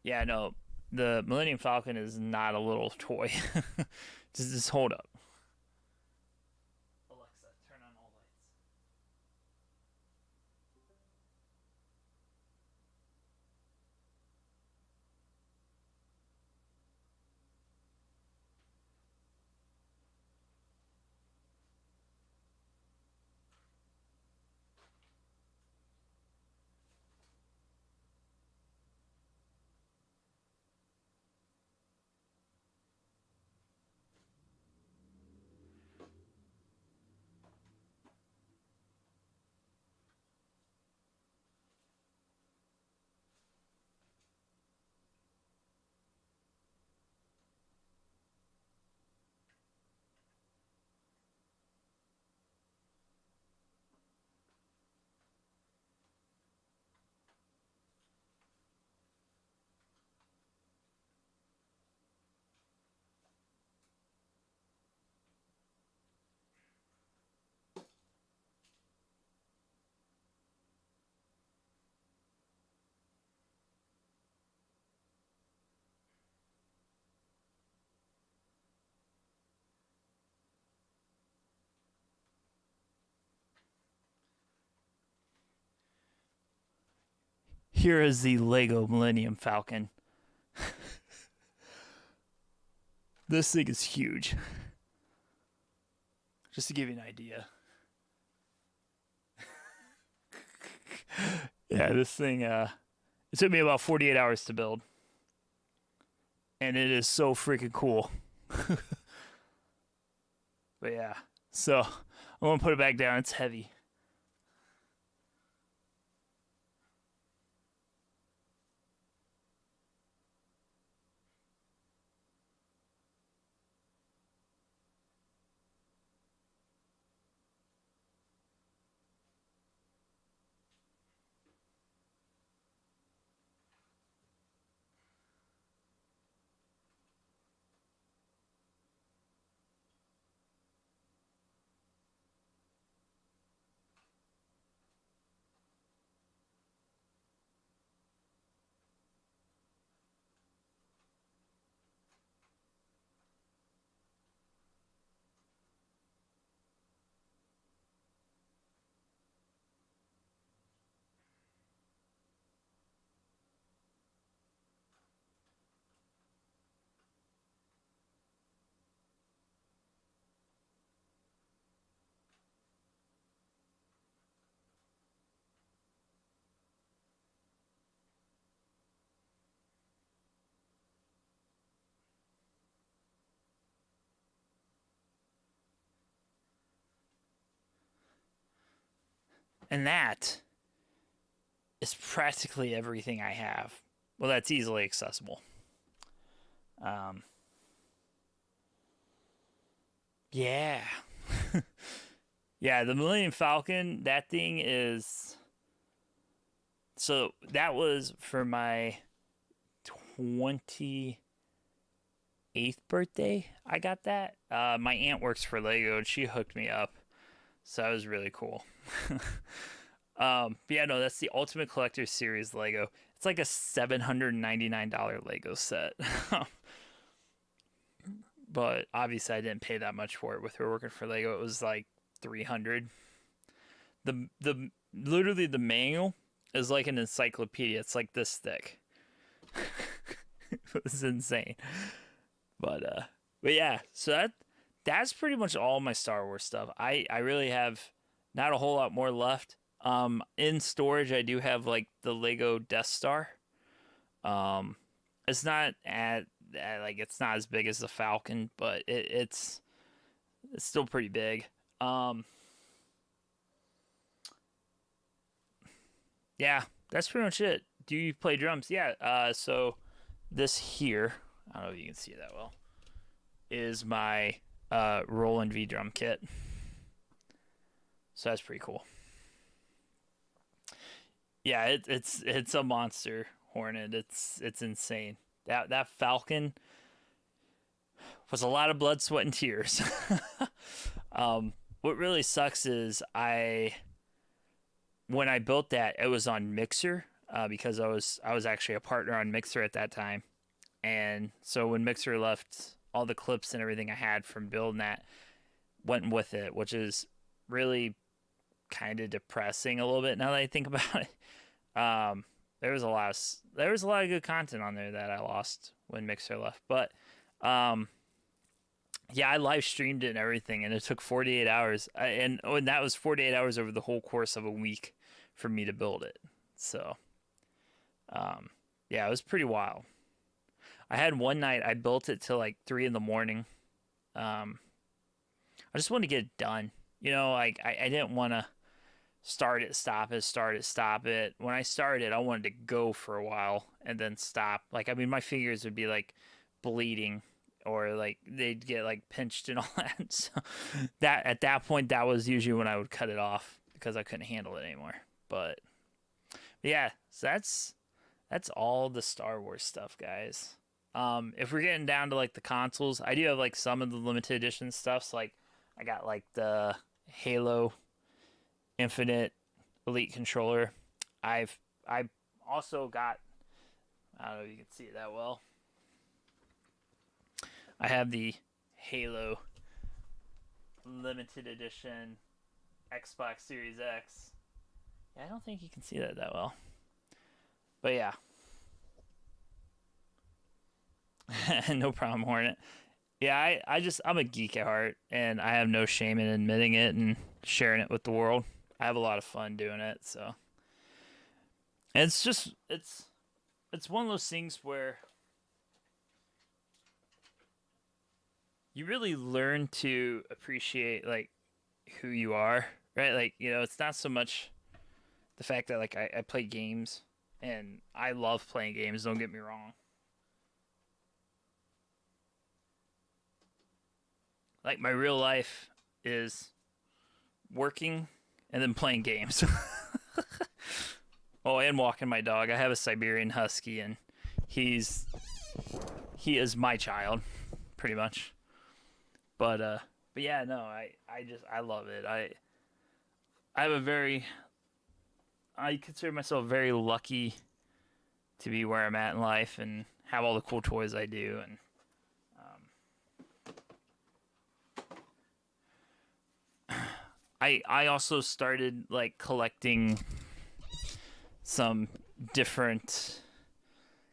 Yeah, no, the Millennium Falcon is not a little toy. just hold up. Alexa, turn on all lights. here is the Lego Millennium Falcon. This thing is huge. Just to give you an idea. Yeah, this thing, it took me about 48 hours to build. And it is so freaking cool. But yeah, so I'm going to put it back down. It's heavy. And that is practically everything I have. Well, that's easily accessible. Yeah. Yeah, the Millennium Falcon, that thing is... So that was for my 28th birthday. I got that. My aunt works for Lego, and she hooked me up. So that was really cool. But yeah, no, that's the Ultimate Collector Series Lego. It's like a $799 Lego set. But obviously I didn't pay that much for it. With her working for Lego, it was like $300. Literally the manual is like an encyclopedia. It's like this thick. It was insane. But yeah, so that's pretty much all my Star Wars stuff. I really have not a whole lot more left. In storage, I do have like the Lego Death Star. It's not it's not as big as the Falcon, but it's still pretty big. Yeah, that's pretty much it. Do you play drums? Yeah. So this here, I don't know if you can see it that well, is my Roland V drum kit. So that's pretty cool. Yeah, it's a monster Hornet. It's insane. That Falcon was a lot of blood, sweat, and tears. What really sucks is when I built that, it was on Mixer because I was actually a partner on Mixer at that time, and so when Mixer left, all the clips and everything I had from building that went with it, which is really kind of depressing a little bit now that I think about it. There was a lot of good content on there that I lost when Mixer left, but yeah, I live streamed it and everything, and it took 48 hours, and that was 48 hours over the whole course of a week for me to build it. So yeah, it was pretty wild. I had one night I built it till like 3 a.m. I just wanted to get it done, like I didn't want to start it, stop it. When I started, I wanted to go for a while and then stop. Like, I mean, my fingers would be like bleeding, or like they'd get like pinched and all that. So that at that point, that was usually when I would cut it off because I couldn't handle it anymore. But yeah, so that's all the Star Wars stuff, guys. If we're getting down to like the consoles, I do have like some of the limited edition stuff. So like I got like the Halo Infinite Elite controller. I also got, I don't know if you can see it that well, I have the Halo limited edition Xbox Series X. Yeah, I don't think you can see that well, But yeah. No problem, Hornet. Yeah, I'm a geek at heart, and I have no shame in admitting it and sharing it with the world. I have a lot of fun doing it, so. And it's one of those things where you really learn to appreciate, like, who you are, right? Like, you know, it's not so much the fact that, like, I play games, and I love playing games, don't get me wrong. Like, my real life is working and then playing games. Oh, and walking my dog. I have a Siberian Husky, and he is my child, pretty much. But yeah, no, I love it. I consider myself very lucky to be where I'm at in life and have all the cool toys I do, and I also started, like, collecting some different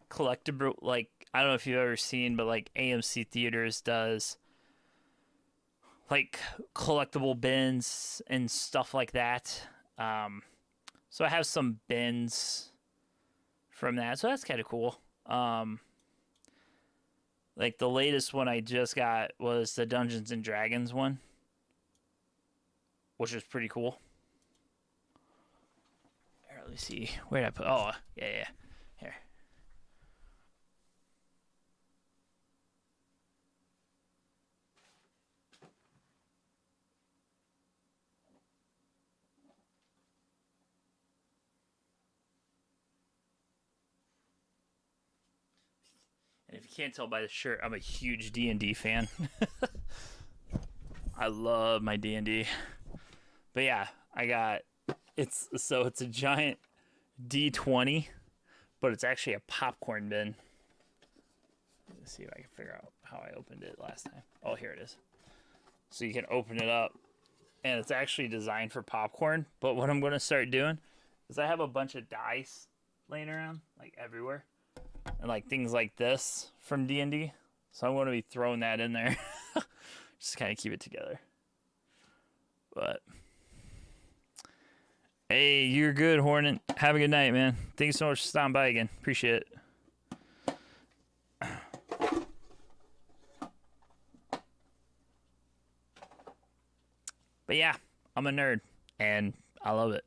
collectible, like, I don't know if you've ever seen, but, like, AMC Theaters does, like, collectible bins and stuff like that. So I have some bins from that, so that's kind of cool. Like, the latest one I just got was the Dungeons and Dragons one, which is pretty cool. Here, let me see. Where did I put? Oh, yeah. Here. And if you can't tell by the shirt, I'm a huge D&D fan. I love my D&D. But yeah, it's a giant D20, but it's actually a popcorn bin. Let's see if I can figure out how I opened it last time. Oh, here it is. So you can open it up, and it's actually designed for popcorn. But what I'm going to start doing is I have a bunch of dice laying around, like, everywhere, and, like, things like this from D&D. So I'm going to be throwing that in there, just kind of keep it together. But hey, you're good, Hornet. Have a good night, man. Thank you so much for stopping by again. Appreciate it. But yeah, I'm a nerd, and I love it.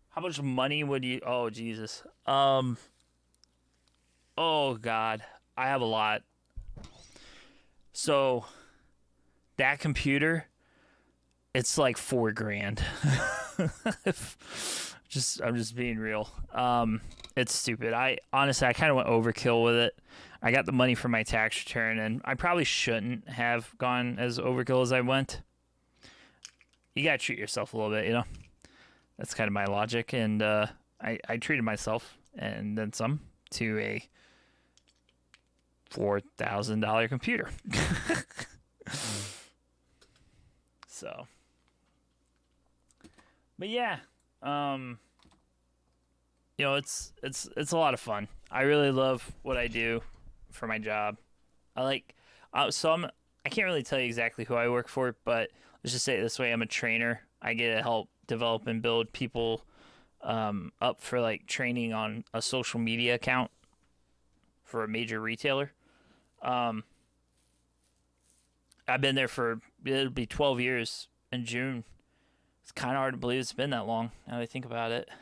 How much money would you... Oh, Jesus. Oh, God. I have a lot. So, that computer, it's like $4,000. I'm just being real. It's stupid. Honestly, I kind of went overkill with it. I got the money from my tax return, and I probably shouldn't have gone as overkill as I went. You gotta treat yourself a little bit, you know? That's kind of my logic, and I treated myself, and then some, to a $4,000 computer. So, but yeah, you know, it's a lot of fun. I really love what I do for my job. I can't really tell you exactly who I work for, but let's just say it this way: I'm a trainer. I get to help develop and build people up for, like, training on a social media account for a major retailer. I've been there it'll be 12 years in June. It's kind of hard to believe it's been that long now that I think about it. I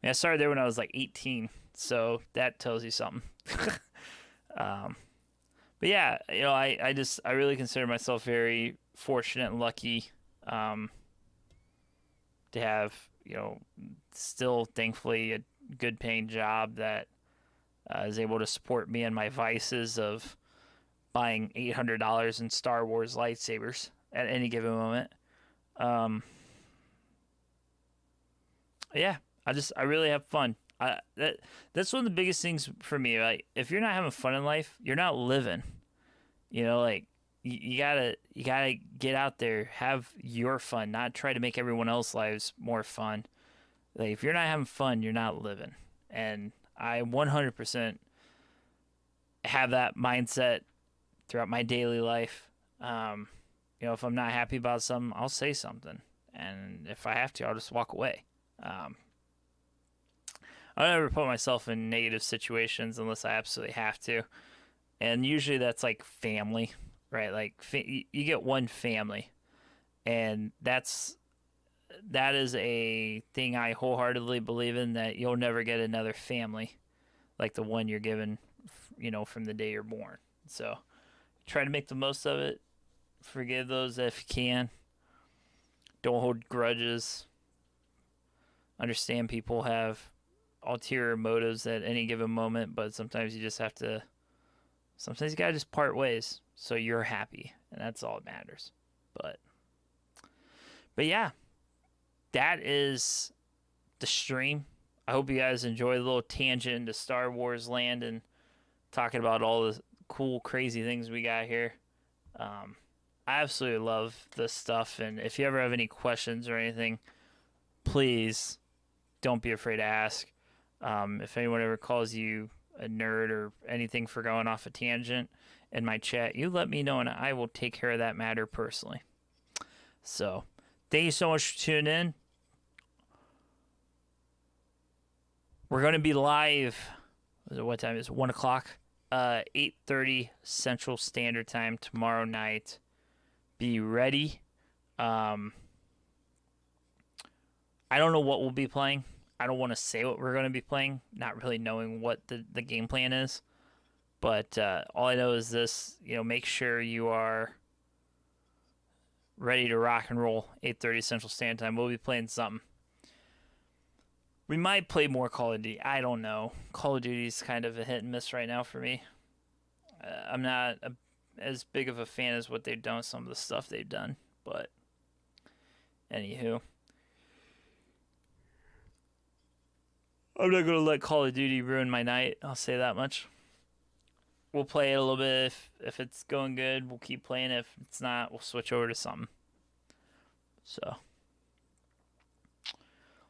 mean, I started there when I was like 18, so that tells you something. But yeah, you know, I really consider myself very fortunate and lucky to have, you know, still thankfully a good paying job that is able to support me and my vices of buying $800 in Star Wars lightsabers at any given moment. Yeah, I really have fun. That's one of the biggest things for me. Like, if you're not having fun in life, you're not living. You know, like, you gotta get out there, have your fun, not try to make everyone else's lives more fun. Like, if you're not having fun, you're not living. And I 100% have that mindset throughout my daily life. If I'm not happy about something, I'll say something. And if I have to, I'll just walk away. I don't ever put myself in negative situations unless I absolutely have to. And usually that's like family, right? Like you get one family, and that is a thing I wholeheartedly believe in, that you'll never get another family like the one you're given, from the day you're born. So try to make the most of it. Forgive those if you can. Don't hold grudges. Understand people have ulterior motives at any given moment, but sometimes you just have to. Sometimes you gotta just part ways so you're happy, and that's all that matters. But yeah, that is the stream. I hope you guys enjoy the little tangent into Star Wars land and talking about all the cool, crazy things we got here. I absolutely love this stuff, and if you ever have any questions or anything, please don't be afraid to ask. If anyone ever calls you a nerd or anything for going off a tangent in my chat, you let me know, and I will take care of that matter personally. So, thank you so much for tuning in. We're going to be live. What time is it? 1 o'clock? 8:30 Central Standard Time tomorrow night. Be ready. I don't know what we'll be playing. I don't want to say what we're going to be playing, not really knowing what the game plan is. But all I know is this, make sure you are ready to rock and roll. 8:30 Central Standard Time. We'll be playing something. We might play more Call of Duty. I don't know. Call of Duty is kind of a hit and miss right now for me. I'm not as big of a fan as what they've done with some of the stuff they've done. But, anywho. I'm not going to let Call of Duty ruin my night. I'll say that much. We'll play it a little bit. If it's going good, we'll keep playing. If it's not, we'll switch over to something.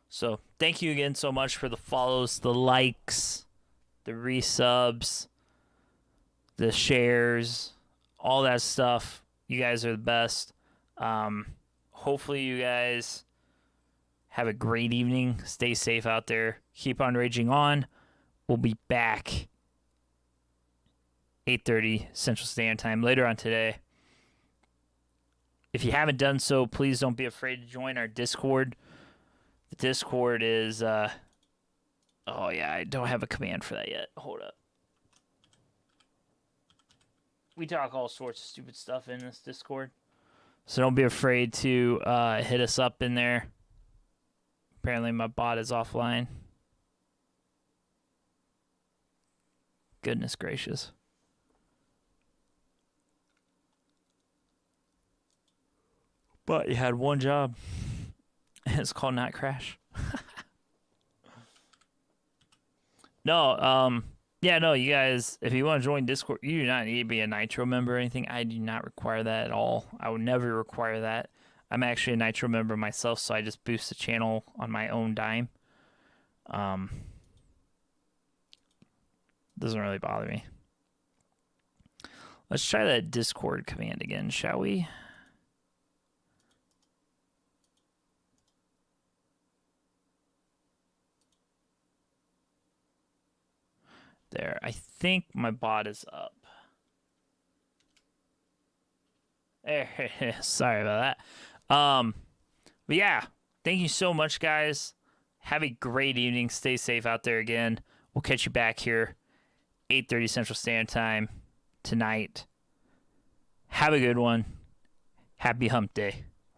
So thank you again so much for the follows, the likes, the resubs, the shares, all that stuff. You guys are the best. Hopefully you guys have a great evening. Stay safe out there. Keep on raging on. We'll be back 8:30 Central Standard Time later on today. If you haven't done so, please don't be afraid to join our Discord. The Discord is, oh yeah, I don't have a command for that yet. Hold up. We talk all sorts of stupid stuff in this Discord. So don't be afraid to hit us up in there. Apparently my bot is offline. Goodness gracious. But you had one job. And it's called not crash. No, you guys, if you want to join Discord, you do not need to be a Nitro member or anything. I do not require that at all. I would never require that. I'm actually a Nitro member myself, so I just boost the channel on my own dime. Doesn't really bother me. Let's try that Discord command again, shall we? There. I think my bot is up. There. Sorry about that. But yeah, thank you so much, guys. Have a great evening. Stay safe out there again. We'll catch you back here 8:30 Central Standard Time tonight. Have a good one. Happy Hump Day.